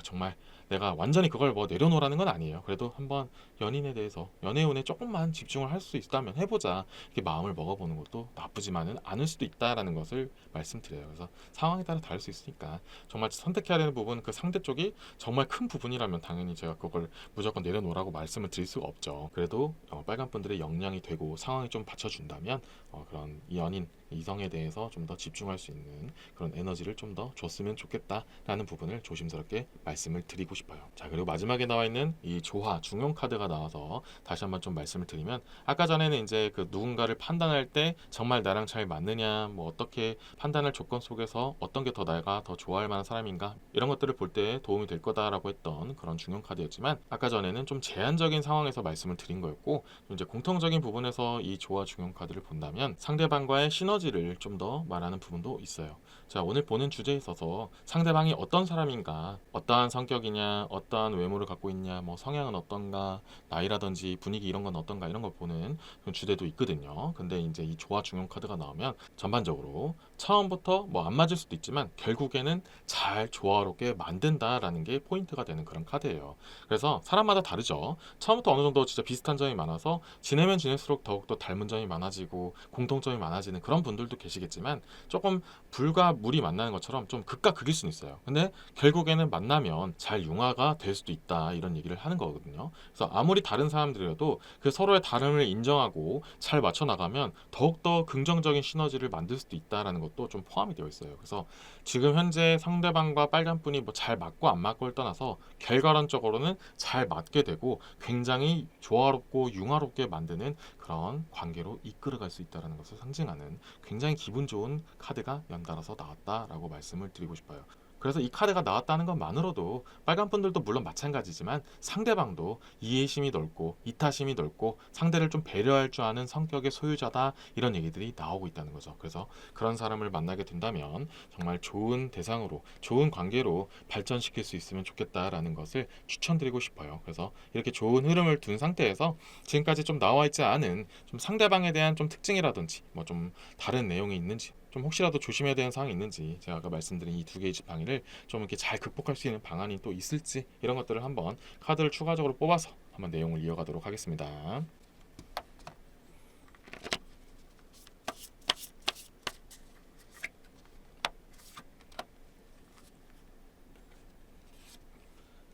Speaker 1: 정말 내가 완전히 그걸 뭐 내려놓으라는 건 아니에요. 그래도 한번 연인에 대해서 연애운에 조금만 집중을 할 수 있다면 해보자, 이렇게 마음을 먹어보는 것도 나쁘지만은 않을 수도 있다라는 것을 말씀드려요. 그래서 상황에 따라 다를 수 있으니까 정말 선택해야 되는 부분, 그 상대 쪽이 정말 큰 부분이라면 당연히 제가 그걸 무조건 내려놓으라고 말씀을 드릴 수가 없죠. 그래도 빨간 분들의 역량이 되고 상황이 좀 받쳐준다면 그런 연인 이성에 대해서 좀 더 집중할 수 있는 그런 에너지를 좀 더 줬으면 좋겠다라는 부분을 조심스럽게 말씀을 드리고 싶어요. 자, 그리고 마지막에 나와 있는 이 조화 중용 카드가 나와서 다시 한번 좀 말씀을 드리면, 아까 전에는 이제 그 누군가를 판단할 때 정말 나랑 잘 맞느냐, 뭐 어떻게 판단할 조건 속에서 어떤 게 더 내가 더 좋아할 만한 사람인가, 이런 것들을 볼 때 도움이 될 거다라고 했던 그런 중용 카드였지만, 아까 전에는 좀 제한적인 상황에서 말씀을 드린 거였고, 이제 공통적인 부분에서 이 조화 중용 카드를 본다면 상대방과의 시너지를 좀 더 말하는 부분도 있어요. 자, 오늘 보는 주제에 있어서 상대방이 어떤 사람인가, 어떠한 성격이냐, 어떠한 외모를 갖고 있냐, 뭐 성향은 어떤가, 나이라든지 분위기 이런 건 어떤가, 이런 걸 보는 그런 주제도 있거든요. 근데 이제 이 조화 중용 카드가 나오면 전반적으로 처음부터 뭐 안 맞을 수도 있지만 결국에는 잘 조화롭게 만든다라는 게 포인트가 되는 그런 카드예요. 그래서 사람마다 다르죠. 처음부터 어느 정도 진짜 비슷한 점이 많아서 지내면 지낼수록 더욱더 닮은 점이 많아지고 공통점이 많아지는 그런 분들도 계시겠지만, 조금 불과 물이 만나는 것처럼 좀 극과 극일 수는 있어요. 근데 결국에는 만나면 잘 융화가 될 수도 있다, 이런 얘기를 하는 거거든요. 그래서 아무리 다른 사람들이라도 그 서로의 다름을 인정하고 잘 맞춰 나가면 더욱더 긍정적인 시너지를 만들 수도 있다라는 것도 좀 포함이 되어 있어요. 그래서 지금 현재 상대방과 빨간분이 뭐 잘 맞고 안 맞고를 떠나서 결과론적으로는 잘 맞게 되고 굉장히 조화롭고 융화롭게 만드는 그런 관계로 이끌어갈 수 있다는 것을 상징하는 굉장히 기분 좋은 카드가 연달아서 나왔다라고 말씀을 드리고 싶어요. 그래서 이 카드가 나왔다는 것만으로도 빨간 분들도 물론 마찬가지지만 상대방도 이해심이 넓고 이타심이 넓고 상대를 좀 배려할 줄 아는 성격의 소유자다, 이런 얘기들이 나오고 있다는 거죠. 그래서 그런 사람을 만나게 된다면 정말 좋은 대상으로, 좋은 관계로 발전시킬 수 있으면 좋겠다라는 것을 추천드리고 싶어요. 그래서 이렇게 좋은 흐름을 둔 상태에서 지금까지 좀 나와 있지 않은 좀 상대방에 대한 좀 특징이라든지 뭐 좀 다른 내용이 있는지, 좀 혹시라도 조심해야 되는 사항이 있는지, 제가 아까 말씀드린 이 두 개의 지팡이를 좀 이렇게 잘 극복할 수 있는 방안이 또 있을지, 이런 것들을 한번 카드를 추가적으로 뽑아서 한번 내용을 이어가도록 하겠습니다.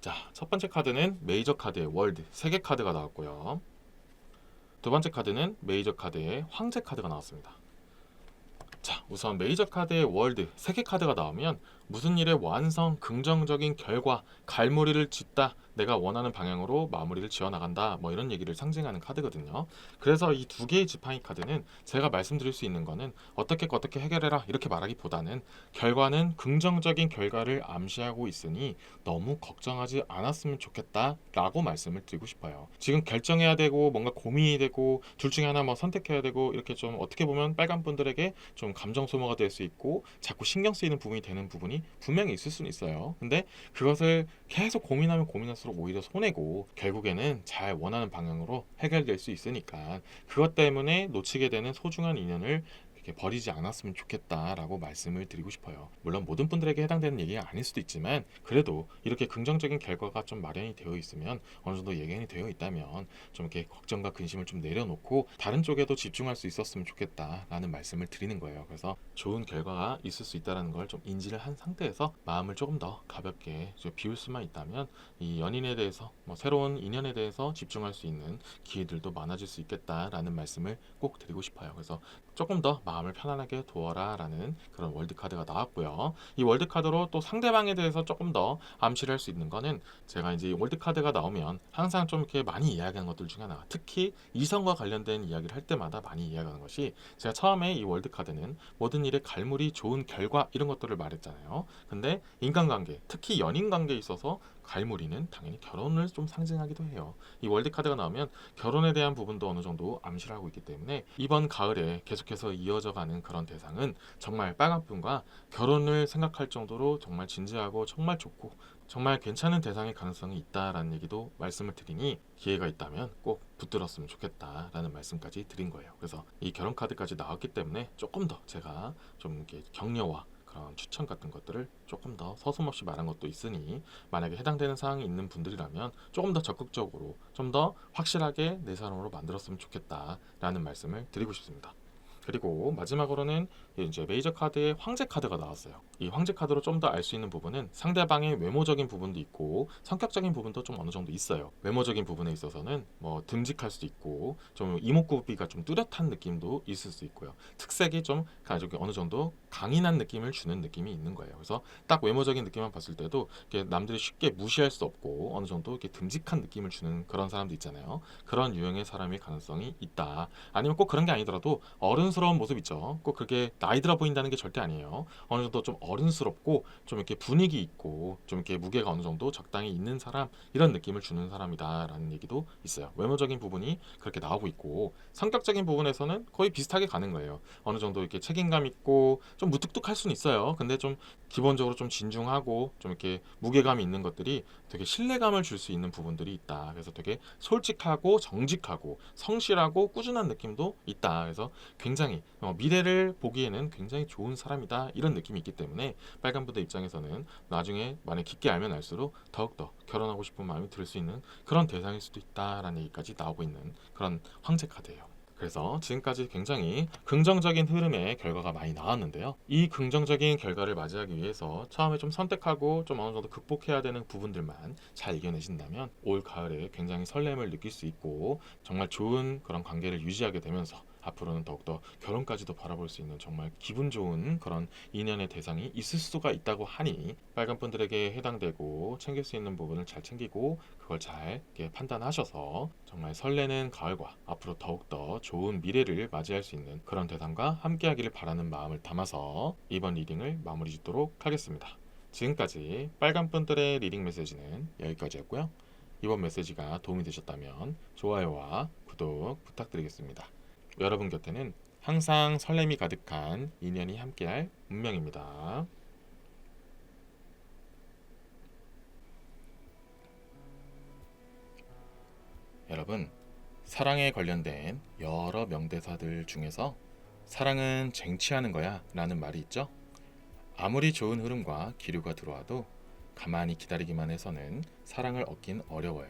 Speaker 1: 자, 첫 번째 카드는 메이저 카드의 월드 세계 카드가 나왔고요. 두 번째 카드는 메이저 카드의 황제 카드가 나왔습니다. 자, 우선 메이저 카드의 월드 세계 카드가 나오면 무슨 일의 완성, 긍정적인 결과, 갈무리를 짓다, 내가 원하는 방향으로 마무리를 지어나간다, 뭐 이런 얘기를 상징하는 카드거든요. 그래서 이 두 개의 지팡이 카드는 제가 말씀드릴 수 있는 거는 어떻게 해결해라 이렇게 말하기보다는, 결과는 긍정적인 결과를 암시하고 있으니 너무 걱정하지 않았으면 좋겠다라고 말씀을 드리고 싶어요. 지금 결정해야 되고 뭔가 고민이 되고 둘 중에 하나 뭐 선택해야 되고, 이렇게 좀 어떻게 보면 빨간 분들에게 좀 감정 소모가 될 수 있고 자꾸 신경 쓰이는 부분이 되는 부분이 분명히 있을 수는 있어요. 근데 그것을 계속 고민하면 고민할수록 오히려 손해고, 결국에는 잘 원하는 방향으로 해결될 수 있으니까 그것 때문에 놓치게 되는 소중한 인연을 이렇게 버리지 않았으면 좋겠다라고 말씀을 드리고 싶어요. 물론 모든 분들에게 해당되는 얘기가 아닐 수도 있지만, 그래도 이렇게 긍정적인 결과가 좀 마련이 되어 있으면, 어느 정도 예견이 되어 있다면 좀 이렇게 걱정과 근심을 좀 내려놓고 다른 쪽에도 집중할 수 있었으면 좋겠다라는 말씀을 드리는 거예요. 그래서 좋은 결과가 있을 수 있다는 걸 좀 인지를 한 상태에서 마음을 조금 더 가볍게 비울 수만 있다면, 이 연인에 대해서 뭐 새로운 인연에 대해서 집중할 수 있는 기회들도 많아질 수 있겠다라는 말씀을 꼭 드리고 싶어요. 그래서 조금 더 마음을 편안하게 두어라 라는 그런 월드카드가 나왔고요. 이 월드카드로 또 상대방에 대해서 조금 더 암시를 할 수 있는 거는, 제가 이제 월드카드가 나오면 항상 좀 이렇게 많이 이야기하는 것들 중에 하나, 특히 이성과 관련된 이야기를 할 때마다 많이 이야기하는 것이, 제가 처음에 이 월드카드는 모든 일에 갈무리 좋은 결과 이런 것들을 말했잖아요. 근데 인간관계, 특히 연인관계에 있어서 갈무리는 당연히 결혼을 좀 상징하기도 해요. 이 월드카드가 나오면 결혼에 대한 부분도 어느 정도 암시를 하고 있기 때문에, 이번 가을에 계속해서 이어져 가는 그런 대상은 정말 빨간분과 결혼을 생각할 정도로 정말 진지하고 정말 좋고 정말 괜찮은 대상일 가능성이 있다라는 얘기도 말씀을 드리니, 기회가 있다면 꼭 붙들었으면 좋겠다라는 말씀까지 드린 거예요. 그래서 이 결혼 카드까지 나왔기 때문에 조금 더 제가 좀 이렇게 격려와 그런 추천 같은 것들을 조금 더 서슴없이 말한 것도 있으니, 만약에 해당되는 사항이 있는 분들이라면 조금 더 적극적으로 좀 더 확실하게 내 사람으로 만들었으면 좋겠다라는 말씀을 드리고 싶습니다. 그리고 마지막으로는 이제 메이저 카드의 황제 카드가 나왔어요. 이 황제 카드로 좀 더 알 수 있는 부분은 상대방의 외모적인 부분도 있고 성격적인 부분도 좀 어느 정도 있어요. 외모적인 부분에 있어서는 뭐 듬직할 수도 있고 좀 이목구비가 좀 뚜렷한 느낌도 있을 수 있고요. 특색이 좀 가지고 어느 정도 강인한 느낌을 주는 느낌이 있는 거예요. 그래서 딱 외모적인 느낌만 봤을 때도 이렇게 남들이 쉽게 무시할 수 없고 어느 정도 이렇게 듬직한 느낌을 주는 그런 사람도 있잖아요. 그런 유형의 사람일 가능성이 있다. 아니면 꼭 그런 게 아니더라도 어른스러운 모습 있죠. 꼭 그게 나이 들어 보인다는 게 절대 아니에요. 어느 정도 좀 어른스럽고 좀 이렇게 분위기 있고 좀 이렇게 무게가 어느 정도 적당히 있는 사람, 이런 느낌을 주는 사람이다라는 얘기도 있어요. 외모적인 부분이 그렇게 나오고 있고 성격적인 부분에서는 거의 비슷하게 가는 거예요. 어느 정도 이렇게 책임감 있고 좀 무뚝뚝할 수는 있어요. 근데 좀 기본적으로 좀 진중하고 좀 이렇게 무게감이 있는 것들이 되게 신뢰감을 줄 수 있는 부분들이 있다. 그래서 되게 솔직하고 정직하고 성실하고 꾸준한 느낌도 있다. 그래서 굉장히 미래를 보기에는 굉장히 좋은 사람이다, 이런 느낌이 있기 때문에 빨간부대 입장에서는 나중에 만약 깊게 알면 알수록 더욱더 결혼하고 싶은 마음이 들 수 있는 그런 대상일 수도 있다라는 얘기까지 나오고 있는 그런 황제 카드예요. 그래서 지금까지 굉장히 긍정적인 흐름의 결과가 많이 나왔는데요. 이 긍정적인 결과를 맞이하기 위해서 처음에 좀 선택하고 좀 어느 정도 극복해야 되는 부분들만 잘 이겨내신다면 올 가을에 굉장히 설렘을 느낄 수 있고 정말 좋은 그런 관계를 유지하게 되면서 앞으로는 더욱더 결혼까지도 바라볼 수 있는 정말 기분 좋은 그런 인연의 대상이 있을 수가 있다고 하니 빨간 분들에게 해당되고 챙길 수 있는 부분을 잘 챙기고 그걸 잘 이렇게 판단하셔서 정말 설레는 가을과 앞으로 더욱더 좋은 미래를 맞이할 수 있는 그런 대상과 함께하기를 바라는 마음을 담아서 이번 리딩을 마무리 짓도록 하겠습니다. 지금까지 빨간 분들의 리딩 메시지는 여기까지였고요. 이번 메시지가 도움이 되셨다면 좋아요와 구독 부탁드리겠습니다. 여러분 곁에는 항상 설렘이 가득한 인연이 함께할 운명입니다. 여러분, 사랑에 관련된 여러 명대사들 중에서 사랑은 쟁취하는 거야 라는 말이 있죠. 아무리 좋은 흐름과 기류가 들어와도 가만히 기다리기만 해서는 사랑을 얻긴 어려워요.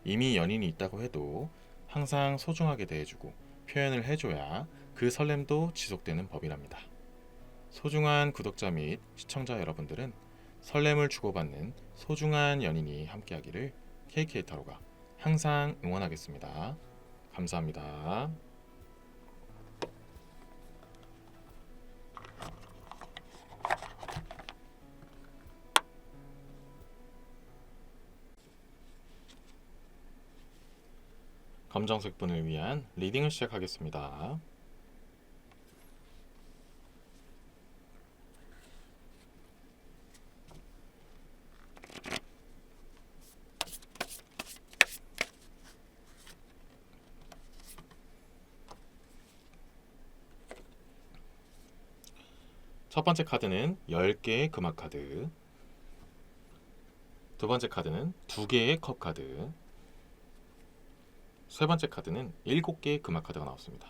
Speaker 1: 이미 연인이 있다고 해도 항상 소중하게 대해주고 표현을 해줘야 그 설렘도 지속되는 법이랍니다. 소중한 구독자 및 시청자 여러분들은 설렘을 주고받는 소중한 연인이 함께하기를 KK타로가 항상 응원하겠습니다. 감사합니다. 검정색 분을 위한 리딩을 시작하겠습니다. 첫 번째 카드는 10개의 금화 카드, 두 번째 카드는 2개의 컵 카드, 세 번째 카드는 7개의 금화 카드가 나왔습니다.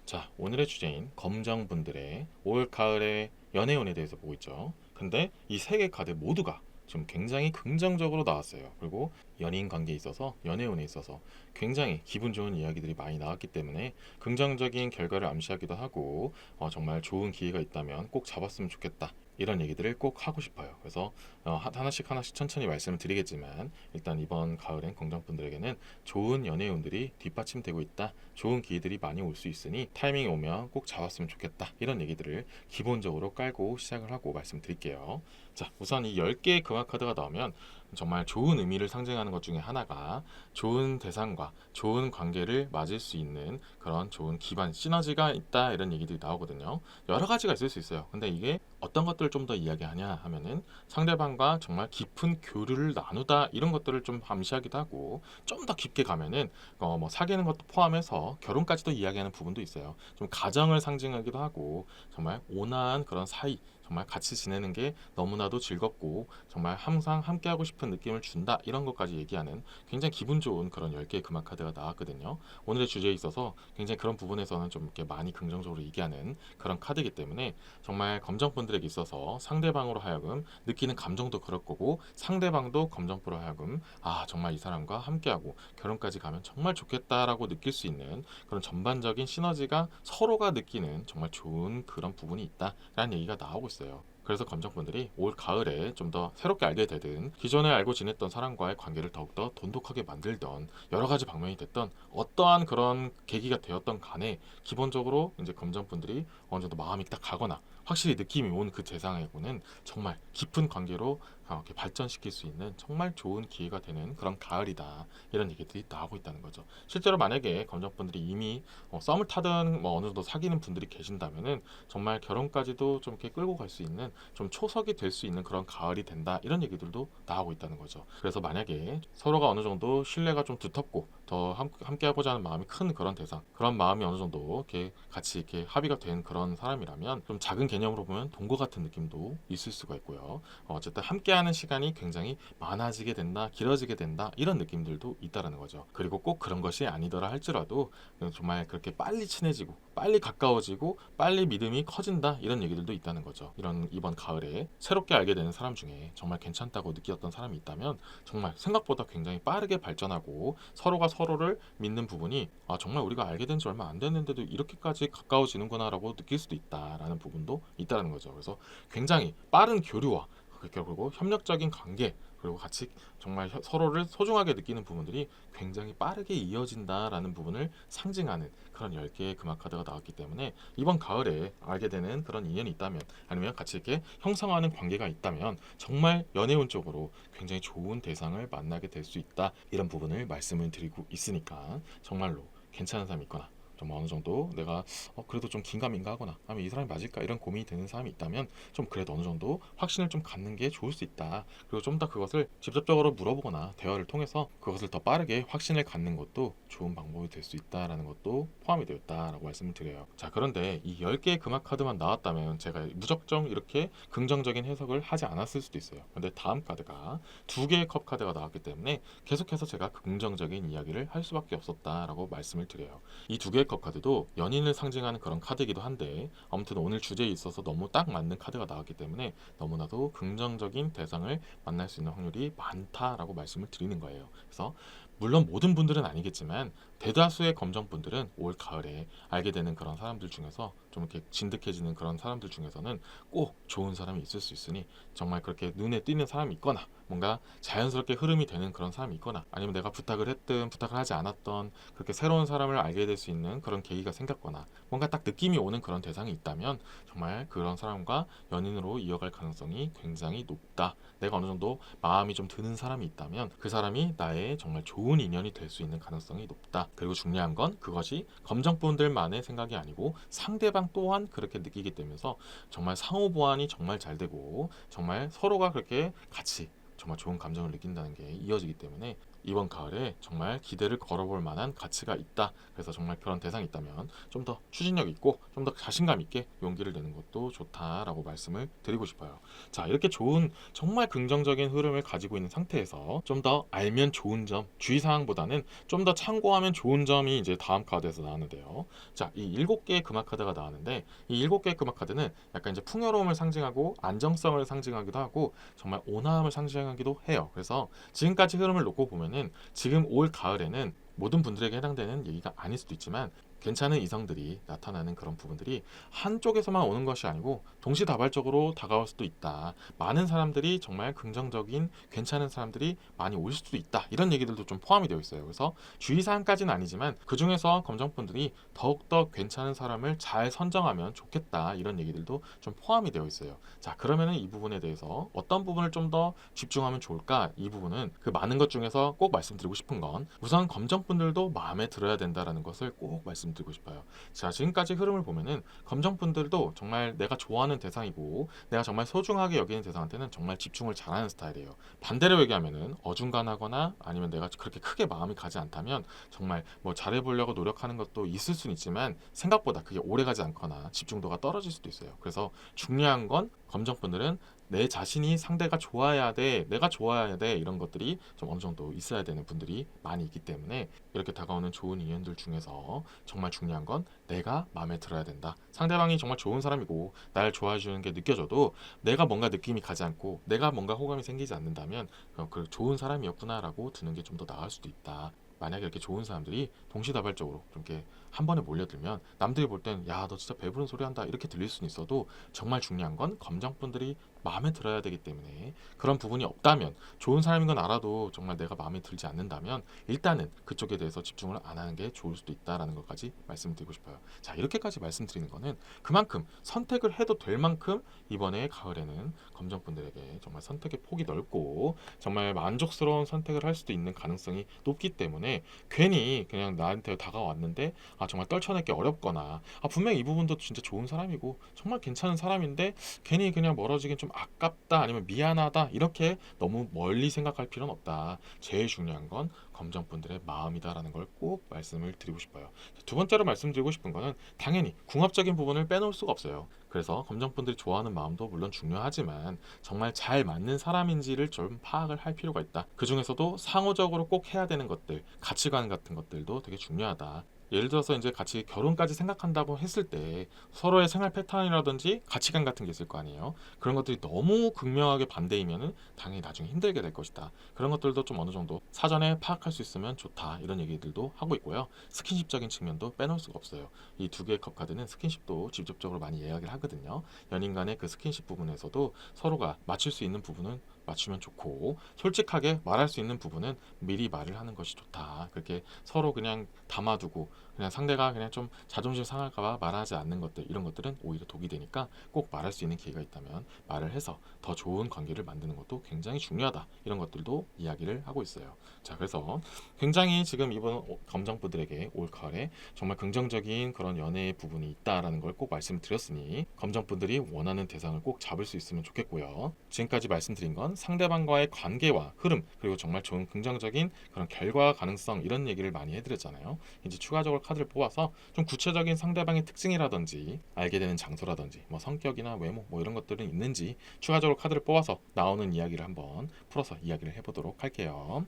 Speaker 1: 자, 오늘의 주제인 검정분들의 올 가을의 연애운에 대해서 보고 있죠. 근데 이 3개 카드 모두가 지금 굉장히 긍정적으로 나왔어요. 그리고 연인 관계에 있어서 연애운에 있어서 굉장히 기분 좋은 이야기들이 많이 나왔기 때문에 긍정적인 결과를 암시하기도 하고 정말 좋은 기회가 있다면 꼭 잡았으면 좋겠다, 이런 얘기들을 꼭 하고 싶어요. 그래서 하나씩 하나씩 천천히 말씀을 드리겠지만 일단 이번 가을엔 공장분들에게는 좋은 연애운들이 뒷받침되고 있다, 좋은 기회들이 많이 올 수 있으니 타이밍이 오면 꼭 잡았으면 좋겠다, 이런 얘기들을 기본적으로 깔고 시작을 하고 말씀드릴게요. 자, 우선 이 10개의 금화 카드가 나오면 정말 좋은 의미를 상징하는 것 중에 하나가 좋은 대상과 좋은 관계를 맞을 수 있는 그런 좋은 기반 시너지가 있다, 이런 얘기들이 나오거든요. 여러 가지가 있을 수 있어요. 근데 이게 어떤 것들을 좀 더 이야기하냐 하면은 상대방과 정말 깊은 교류를 나누다, 이런 것들을 좀 암시하기도 하고 좀 더 깊게 가면은 뭐 사귀는 것도 포함해서 결혼까지도 이야기하는 부분도 있어요. 좀 가정을 상징하기도 하고 정말 온화한 그런 사이, 정말 같이 지내는 게 너무나도 즐겁고 정말 항상 함께하고 싶은 느낌을 준다, 이런 것까지 얘기하는 굉장히 기분 좋은 그런 10개의 금화 카드가 나왔거든요. 오늘의 주제에 있어서 굉장히 그런 부분에서는 좀 이렇게 많이 긍정적으로 얘기하는 그런 카드이기 때문에 정말 검정분들에게 있어서 상대방으로 하여금 느끼는 감정도 그럴 거고, 상대방도 검정분으로 하여금 정말 이 사람과 함께하고 결혼까지 가면 정말 좋겠다라고 느낄 수 있는 그런 전반적인 시너지가 서로가 느끼는 정말 좋은 그런 부분이 있다라는 얘기가 나오고 있어요. 그래서 검정분들이 올 가을에 좀 더 새롭게 알게 되든, 기존에 알고 지냈던 사람과의 관계를 더욱더 돈독하게 만들던, 여러 가지 방면이 됐던 어떠한 그런 계기가 되었던 간에 기본적으로 이제 검정분들이 어느 정도 마음이 딱 가거나 확실히 느낌이 온 그 대상하고는 정말 깊은 관계로 이렇게 발전시킬 수 있는 정말 좋은 기회가 되는 그런 가을이다, 이런 얘기들이 나오고 있다는 거죠. 실제로 만약에 검정분들이 이미 썸을 타든 어느 정도 사귀는 분들이 계신다면은 정말 결혼까지도 좀 이렇게 끌고 갈 수 있는, 좀 초석이 될 수 있는 그런 가을이 된다, 이런 얘기들도 나오고 있다는 거죠. 그래서 만약에 서로가 어느 정도 신뢰가 좀 두텁고 더 함께 하고자 하는 마음이 큰 그런 대상, 그런 마음이 어느 정도 이렇게 같이 이렇게 합의가 된 그런 사람이라면 좀 작은 개념으로 보면 동거 같은 느낌도 있을 수가 있고요. 어쨌든 함께하는 시간이 굉장히 많아지게 된다, 길어지게 된다, 이런 느낌들도 있다라는 거죠. 그리고 꼭 그런 것이 아니더라 할지라도 정말 그렇게 빨리 친해지고 빨리 가까워지고 빨리 믿음이 커진다, 이런 얘기들도 있다는 거죠. 이번 가을에 새롭게 알게 되는 사람 중에 정말 괜찮다고 느꼈던 사람이 있다면 정말 생각보다 굉장히 빠르게 발전하고 서로가 서로를 믿는 부분이 정말 우리가 알게 된 지 얼마 안 됐는데도 이렇게까지 가까워지는구나 라고 느낄 수도 있다라는 부분도 있다는 거죠. 그래서 굉장히 빠른 교류와 그리고 협력적인 관계, 그리고 같이 정말 서로를 소중하게 느끼는 부분들이 굉장히 빠르게 이어진다라는 부분을 상징하는 그런 10개의 금화 카드가 나왔기 때문에 이번 가을에 알게 되는 그런 인연이 있다면, 아니면 같이 이렇게 형성하는 관계가 있다면 정말 연애운 쪽으로 굉장히 좋은 대상을 만나게 될 수 있다, 이런 부분을 말씀을 드리고 있으니까 정말로 괜찮은 사람이 있거나 좀 어느 정도 내가 그래도 좀 긴가민가 하거나 아니면 이 사람이 맞을까 이런 고민이 드는 사람이 있다면 좀 그래도 어느 정도 확신을 좀 갖는 게 좋을 수 있다. 그리고 좀 더 그것을 직접적으로 물어보거나 대화를 통해서 그것을 더 빠르게 확신을 갖는 것도 좋은 방법이 될 수 있다라는 것도 포함이 되어 있다라고 말씀을 드려요. 자, 그런데 이 10개의 금화 카드만 나왔다면 제가 무작정 이렇게 긍정적인 해석을 하지 않았을 수도 있어요. 근데 다음 카드가 2개의 컵 카드가 나왔기 때문에 계속해서 제가 긍정적인 이야기를 할 수밖에 없었다라고 말씀을 드려요. 이 2개의 컵 카드도 연인을 상징하는 그런 카드이기도 한데, 아무튼 오늘 주제에 있어서 너무 딱 맞는 카드가 나왔기 때문에 너무나도 긍정적인 대상을 만날 수 있는 확률이 많다라고 말씀을 드리는 거예요. 그래서 물론 모든 분들은 아니겠지만 대다수의 검정분들은 올 가을에 알게 되는 그런 사람들 중에서 좀 이렇게 진득해지는 그런 사람들 중에서는 꼭 좋은 사람이 있을 수 있으니, 정말 그렇게 눈에 띄는 사람이 있거나 뭔가 자연스럽게 흐름이 되는 그런 사람이 있거나, 아니면 내가 부탁을 했든 부탁을 하지 않았던 그렇게 새로운 사람을 알게 될 수 있는 그런 계기가 생겼거나 뭔가 딱 느낌이 오는 그런 대상이 있다면 정말 그런 사람과 연인으로 이어갈 가능성이 굉장히 높다. 내가 어느 정도 마음이 좀 드는 사람이 있다면 그 사람이 나의 정말 좋은 인연이 될 수 있는 가능성이 높다. 그리고 중요한 건 그것이 검정분들만의 생각이 아니고 상대방 또한 그렇게 느끼게 되면서 정말 상호 보완이 정말 잘 되고 정말 서로가 그렇게 같이 정말 좋은 감정을 느낀다는 게 이어지기 때문에 이번 가을에 정말 기대를 걸어볼 만한 가치가 있다. 그래서 정말 그런 대상이 있다면 좀 더 추진력 있고 좀 더 자신감 있게 용기를 내는 것도 좋다라고 말씀을 드리고 싶어요. 자, 이렇게 좋은 정말 긍정적인 흐름을 가지고 있는 상태에서 좀 더 알면 좋은 점, 주의사항보다는 좀 더 참고하면 좋은 점이 이제 다음 카드에서 나왔는데요. 자, 이 7개의 금화 카드가 나왔는데 이 7개의 금화 카드는 약간 이제 풍요로움을 상징하고 안정성을 상징하기도 하고 정말 온화함을 상징하기도 해요. 그래서 지금까지 흐름을 놓고 보면은 지금 올 가을에는 모든 분들에게 해당되는 얘기가 아닐 수도 있지만 괜찮은 이성들이 나타나는 그런 부분들이 한쪽에서만 오는 것이 아니고 동시다발적으로 다가올 수도 있다. 많은 사람들이 정말 긍정적인 괜찮은 사람들이 많이 올 수도 있다. 이런 얘기들도 좀 포함이 되어 있어요. 그래서 주의사항까지는 아니지만 그 중에서 검정분들이 더욱더 괜찮은 사람을 잘 선정하면 좋겠다. 이런 얘기들도 좀 포함이 되어 있어요. 자, 그러면은 이 부분에 대해서 어떤 부분을 좀 더 집중하면 좋을까? 이 부분은 그 많은 것 중에서 꼭 말씀드리고 싶은 건 우선 검정분들도 마음에 들어야 된다는 것을 꼭 말씀드리고 싶어요. 자, 지금까지 흐름을 보면은 검정분들도 정말 내가 좋아하는 대상이고 내가 정말 소중하게 여기는 대상한테는 정말 집중을 잘하는 스타일이에요. 반대로 얘기하면은 어중간하거나 아니면 내가 그렇게 크게 마음이 가지 않다면 정말 뭐 잘해보려고 노력하는 것도 있을 수는 있지만 생각보다 그게 오래가지 않거나 집중도가 떨어질 수도 있어요. 그래서 중요한 건 검정분들은 내 자신이 상대가 좋아야 돼, 내가 좋아야 돼, 이런 것들이 좀 어느 정도 있어야 되는 분들이 많이 있기 때문에 이렇게 다가오는 좋은 인연들 중에서 정말 중요한 건 내가 마음에 들어야 된다. 상대방이 정말 좋은 사람이고 나를 좋아해 주는 게 느껴져도 내가 뭔가 느낌이 가지 않고 내가 뭔가 호감이 생기지 않는다면 그 좋은 사람이었구나라고 두는 게 좀 더 나을 수도 있다. 만약에 이렇게 좋은 사람들이 동시다발적으로 좀 이렇게 한 번에 몰려들면 남들이 볼 땐 야, 너 진짜 배부른 소리 한다 이렇게 들릴 수는 있어도 정말 중요한 건 검정분들이 마음에 들어야 되기 때문에 그런 부분이 없다면, 좋은 사람인 건 알아도 정말 내가 마음에 들지 않는다면 일단은 그쪽에 대해서 집중을 안 하는 게 좋을 수도 있다라는 것까지 말씀드리고 싶어요. 자, 이렇게까지 말씀드리는 거는 그만큼 선택을 해도 될 만큼 이번에 가을에는 검정분들에게 정말 선택의 폭이 넓고 정말 만족스러운 선택을 할 수도 있는 가능성이 높기 때문에 괜히 그냥 나한테 다가왔는데 정말 떨쳐내기 어렵거나 분명히 이 부분도 진짜 좋은 사람이고 정말 괜찮은 사람인데 괜히 그냥 멀어지긴 좀 아깝다, 아니면 미안하다, 이렇게 너무 멀리 생각할 필요는 없다. 제일 중요한 건 검정분들의 마음이다라는 걸 꼭 말씀을 드리고 싶어요. 두 번째로 말씀드리고 싶은 거는 당연히 궁합적인 부분을 빼놓을 수가 없어요. 그래서 검정분들이 좋아하는 마음도 물론 중요하지만 정말 잘 맞는 사람인지를 좀 파악을 할 필요가 있다. 그 중에서도 상호적으로 꼭 해야 되는 것들, 가치관 같은 것들도 되게 중요하다. 예를 들어서 이제 같이 결혼까지 생각한다고 했을 때 서로의 생활 패턴이라든지 가치관 같은 게 있을 거 아니에요. 그런 것들이 너무 극명하게 반대이면은 당연히 나중에 힘들게 될 것이다. 그런 것들도 좀 어느 정도 사전에 파악할 수 있으면 좋다. 이런 얘기들도 하고 있고요. 스킨십적인 측면도 빼놓을 수가 없어요. 이 두 개의 컵 카드는 스킨십도 직접적으로 많이 이야기를 하거든요. 연인 간의 그 스킨십 부분에서도 서로가 맞출 수 있는 부분은 맞추면 좋고, 솔직하게 말할 수 있는 부분은 미리 말을 하는 것이 좋다. 그렇게 서로 그냥 담아두고 그냥 상대가 그냥 좀 자존심 상할까봐 말하지 않는 것들, 이런 것들은 오히려 독이 되니까 꼭 말할 수 있는 기회가 있다면 말을 해서 더 좋은 관계를 만드는 것도 굉장히 중요하다. 이런 것들도 이야기를 하고 있어요. 자, 그래서 굉장히 지금 이번 검정분들에게 올가을에 정말 긍정적인 그런 연애의 부분이 있다라는 걸 꼭 말씀드렸으니 검정분들이 원하는 대상을 꼭 잡을 수 있으면 좋겠고요. 지금까지 말씀드린 건 상대방과의 관계와 흐름, 그리고 정말 좋은 긍정적인 그런 결과 가능성, 이런 얘기를 많이 해드렸잖아요. 이제 추가적으로 카드를 뽑아서 좀 구체적인 상대방의 특징이라든지 알게 되는 장소라든지 뭐 성격이나 외모 뭐 이런 것들은 있는지 추가적으로 카드를 뽑아서 나오는 이야기를 한번 풀어서 이야기를 해보도록 할게요.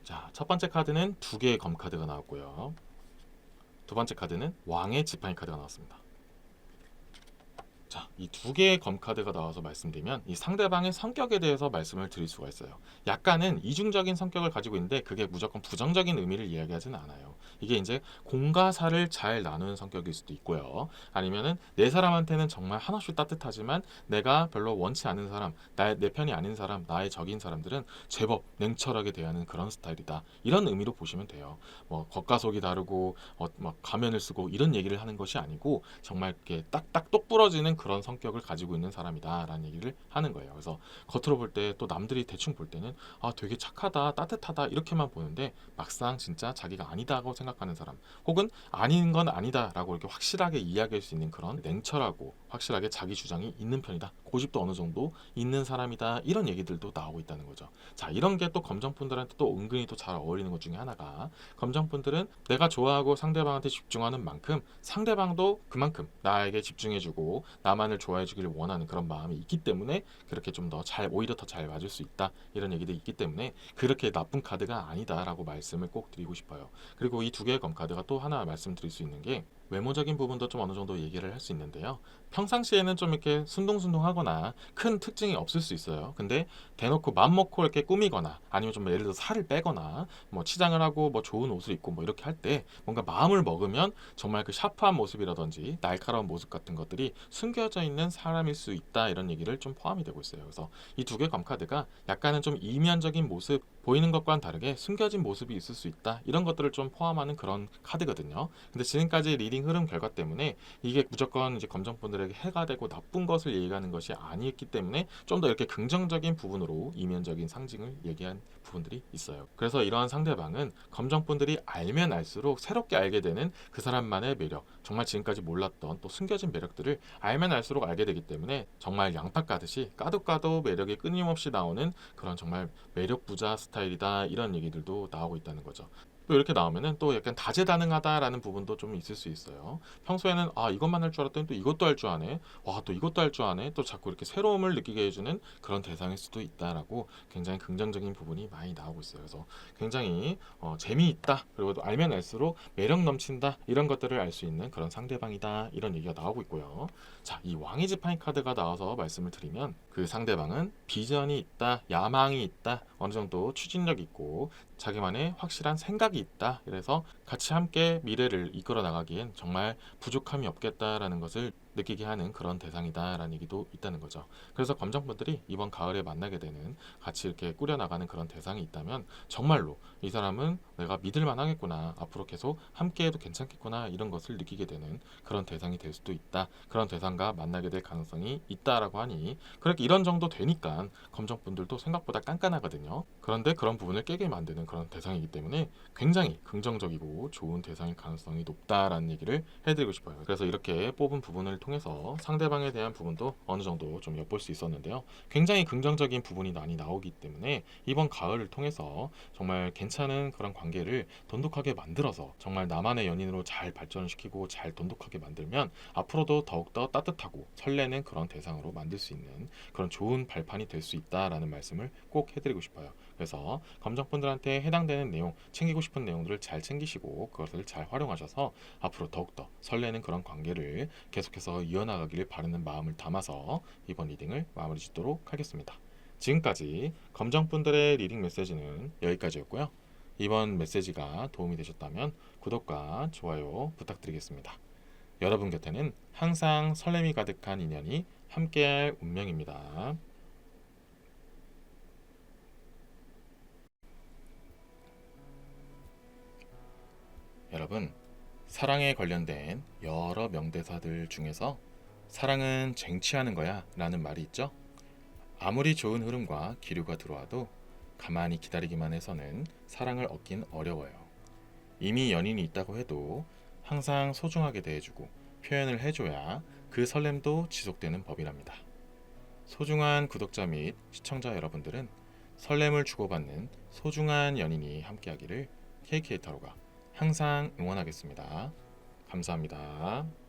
Speaker 1: 자, 첫 번째 카드는 두 개의 검 카드가 나왔고요. 두 번째 카드는 왕의 지팡이 카드가 나왔습니다. 자, 이 두 개의 검 카드가 나와서 말씀드리면 이 상대방의 성격에 대해서 말씀을 드릴 수가 있어요. 약간은 이중적인 성격을 가지고 있는데 그게 무조건 부정적인 의미를 이야기하지는 않아요. 이게 이제 공과 사를 잘 나누는 성격일 수도 있고요. 아니면은 내 사람한테는 정말 한없이 따뜻하지만 내가 별로 원치 않는 사람, 내 편이 아닌 사람, 나의 적인 사람들은 제법 냉철하게 대하는 그런 스타일이다. 이런 의미로 보시면 돼요. 뭐 겉과 속이 다르고 막 가면을 쓰고 이런 얘기를 하는 것이 아니고 정말 이렇게 딱딱 똑 부러지는 그런 성격을 가지고 있는 사람이다라는 얘기를 하는 거예요. 그래서 겉으로 볼 때 또 남들이 대충 볼 때는 되게 착하다, 따뜻하다 이렇게만 보는데 막상 진짜 자기가 아니다고 생각하는 사람, 혹은 아닌 건 아니다라고 이렇게 확실하게 이야기할 수 있는 그런 냉철하고 확실하게 자기 주장이 있는 편이다, 고집도 어느 정도 있는 사람이다, 이런 얘기들도 나오고 있다는 거죠. 자, 이런 게 또 검정분들한테 또 은근히 또 잘 어울리는 것 중에 하나가, 검정분들은 내가 좋아하고 상대방한테 집중하는 만큼 상대방도 그만큼 나에게 집중해주고 나만을 좋아해주기를 원하는 그런 마음이 있기 때문에 그렇게 좀 더 잘, 오히려 더 잘 맞을 수 있다, 이런 얘기도 있기 때문에 그렇게 나쁜 카드가 아니다라고 말씀을 꼭 드리고 싶어요. 그리고 이 두 개의 검카드가 또 하나 말씀드릴 수 있는 게, 외모적인 부분도 좀 어느 정도 얘기를 할 수 있는데요. 평상시에는 좀 이렇게 순둥순둥하거나 큰 특징이 없을 수 있어요. 근데 대놓고 맘먹고 이렇게 꾸미거나 아니면 좀 예를 들어 살을 빼거나 뭐 치장을 하고 뭐 좋은 옷을 입고 뭐 이렇게 할 때 뭔가 마음을 먹으면 정말 그 샤프한 모습이라든지 날카로운 모습 같은 것들이 숨겨져 있는 사람일 수 있다, 이런 얘기를 좀 포함이 되고 있어요. 그래서 이 두 개 검카드가 약간은 좀 이면적인 모습, 보이는 것과는 다르게 숨겨진 모습이 있을 수 있다, 이런 것들을 좀 포함하는 그런 카드거든요. 근데 지금까지 리딩 흐름 결과 때문에 이게 무조건 이제 검정분들에게 해가 되고 나쁜 것을 얘기하는 것이 아니었기 때문에 좀 더 이렇게 긍정적인 부분으로 이면적인 상징을 얘기한 부분들이 있어요. 그래서 이러한 상대방은 검정분들이 알면 알수록 새롭게 알게 되는 그 사람만의 매력, 정말 지금까지 몰랐던 또 숨겨진 매력들을 알면 알수록 알게 되기 때문에 정말 양파 까듯이 까도 까도 매력이 끊임없이 나오는 그런 정말 매력 부자 스타일이다 이런 얘기들도 나오고 있다는 거죠. 또 이렇게 나오면은 또 약간 다재다능하다라는 부분도 좀 있을 수 있어요. 평소에는 아 이것만 할 줄 알았더니 또 이것도 할 줄 아네. 와 또 이것도 할 줄 아네. 또 자꾸 이렇게 새로움을 느끼게 해주는 그런 대상일 수도 있다라고 굉장히 긍정적인 부분이 많이 나오고 있어요. 그래서 굉장히 재미있다. 그리고 또 알면 알수록 매력 넘친다. 이런 것들을 알 수 있는 그런 상대방이다. 이런 얘기가 나오고 있고요. 자, 이 왕의 지팡이 카드가 나와서 말씀을 드리면 그 상대방은 비전이 있다, 야망이 있다, 어느 정도 추진력 있고 자기만의 확실한 생각이 있다. 그래서 같이 함께 미래를 이끌어 나가기엔 정말 부족함이 없겠다라는 것을 느끼게 하는 그런 대상이다라는 얘기도 있다는 거죠. 그래서 검정분들이 이번 가을에 만나게 되는 같이 이렇게 꾸려나가는 그런 대상이 있다면 정말로 이 사람은 내가 믿을만 하겠구나, 앞으로 계속 함께해도 괜찮겠구나 이런 것을 느끼게 되는 그런 대상이 될 수도 있다. 그런 대상과 만나게 될 가능성이 있다라고 하니 그렇게 이런 정도 되니까 검정분들도 생각보다 깐깐하거든요. 그런데 그런 부분을 깨게 만드는 그런 대상이기 때문에 굉장히 긍정적이고 좋은 대상일 가능성이 높다라는 얘기를 해드리고 싶어요. 그래서 이렇게 뽑은 부분을 통해서 상대방에 대한 부분도 어느 정도 좀 엿볼 수 있었는데요. 굉장히 긍정적인 부분이 많이 나오기 때문에 이번 가을을 통해서 정말 괜찮은 그런 관계를 돈독하게 만들어서 정말 나만의 연인으로 잘 발전시키고 잘 돈독하게 만들면 앞으로도 더욱더 따뜻하고 설레는 그런 대상으로 만들 수 있는 그런 좋은 발판이 될 수 있다라는 말씀을 꼭 해드리고 싶어요. 그래서 검정분들한테 해당되는 내용, 챙기고 싶은 내용들을 잘 챙기시고 그것을 잘 활용하셔서 앞으로 더욱더 설레는 그런 관계를 계속해서 이어나가기를 바라는 마음을 담아서 이번 리딩을 마무리 짓도록 하겠습니다. 지금까지 검정분들의 리딩 메시지는 여기까지였고요. 이번 메시지가 도움이 되셨다면 구독과 좋아요 부탁드리겠습니다. 여러분 곁에는 항상 설렘이 가득한 인연이 함께할 운명입니다. 여러분, 사랑에 관련된 여러 명대사들 중에서 사랑은 쟁취하는 거야 라는 말이 있죠. 아무리 좋은 흐름과 기류가 들어와도 가만히 기다리기만 해서는 사랑을 얻긴 어려워요. 이미 연인이 있다고 해도 항상 소중하게 대해주고 표현을 해줘야 그 설렘도 지속되는 법이랍니다. 소중한 구독자 및 시청자 여러분들은 설렘을 주고받는 소중한 연인이 함께하기를 KK타로가 항상 응원하겠습니다. 감사합니다.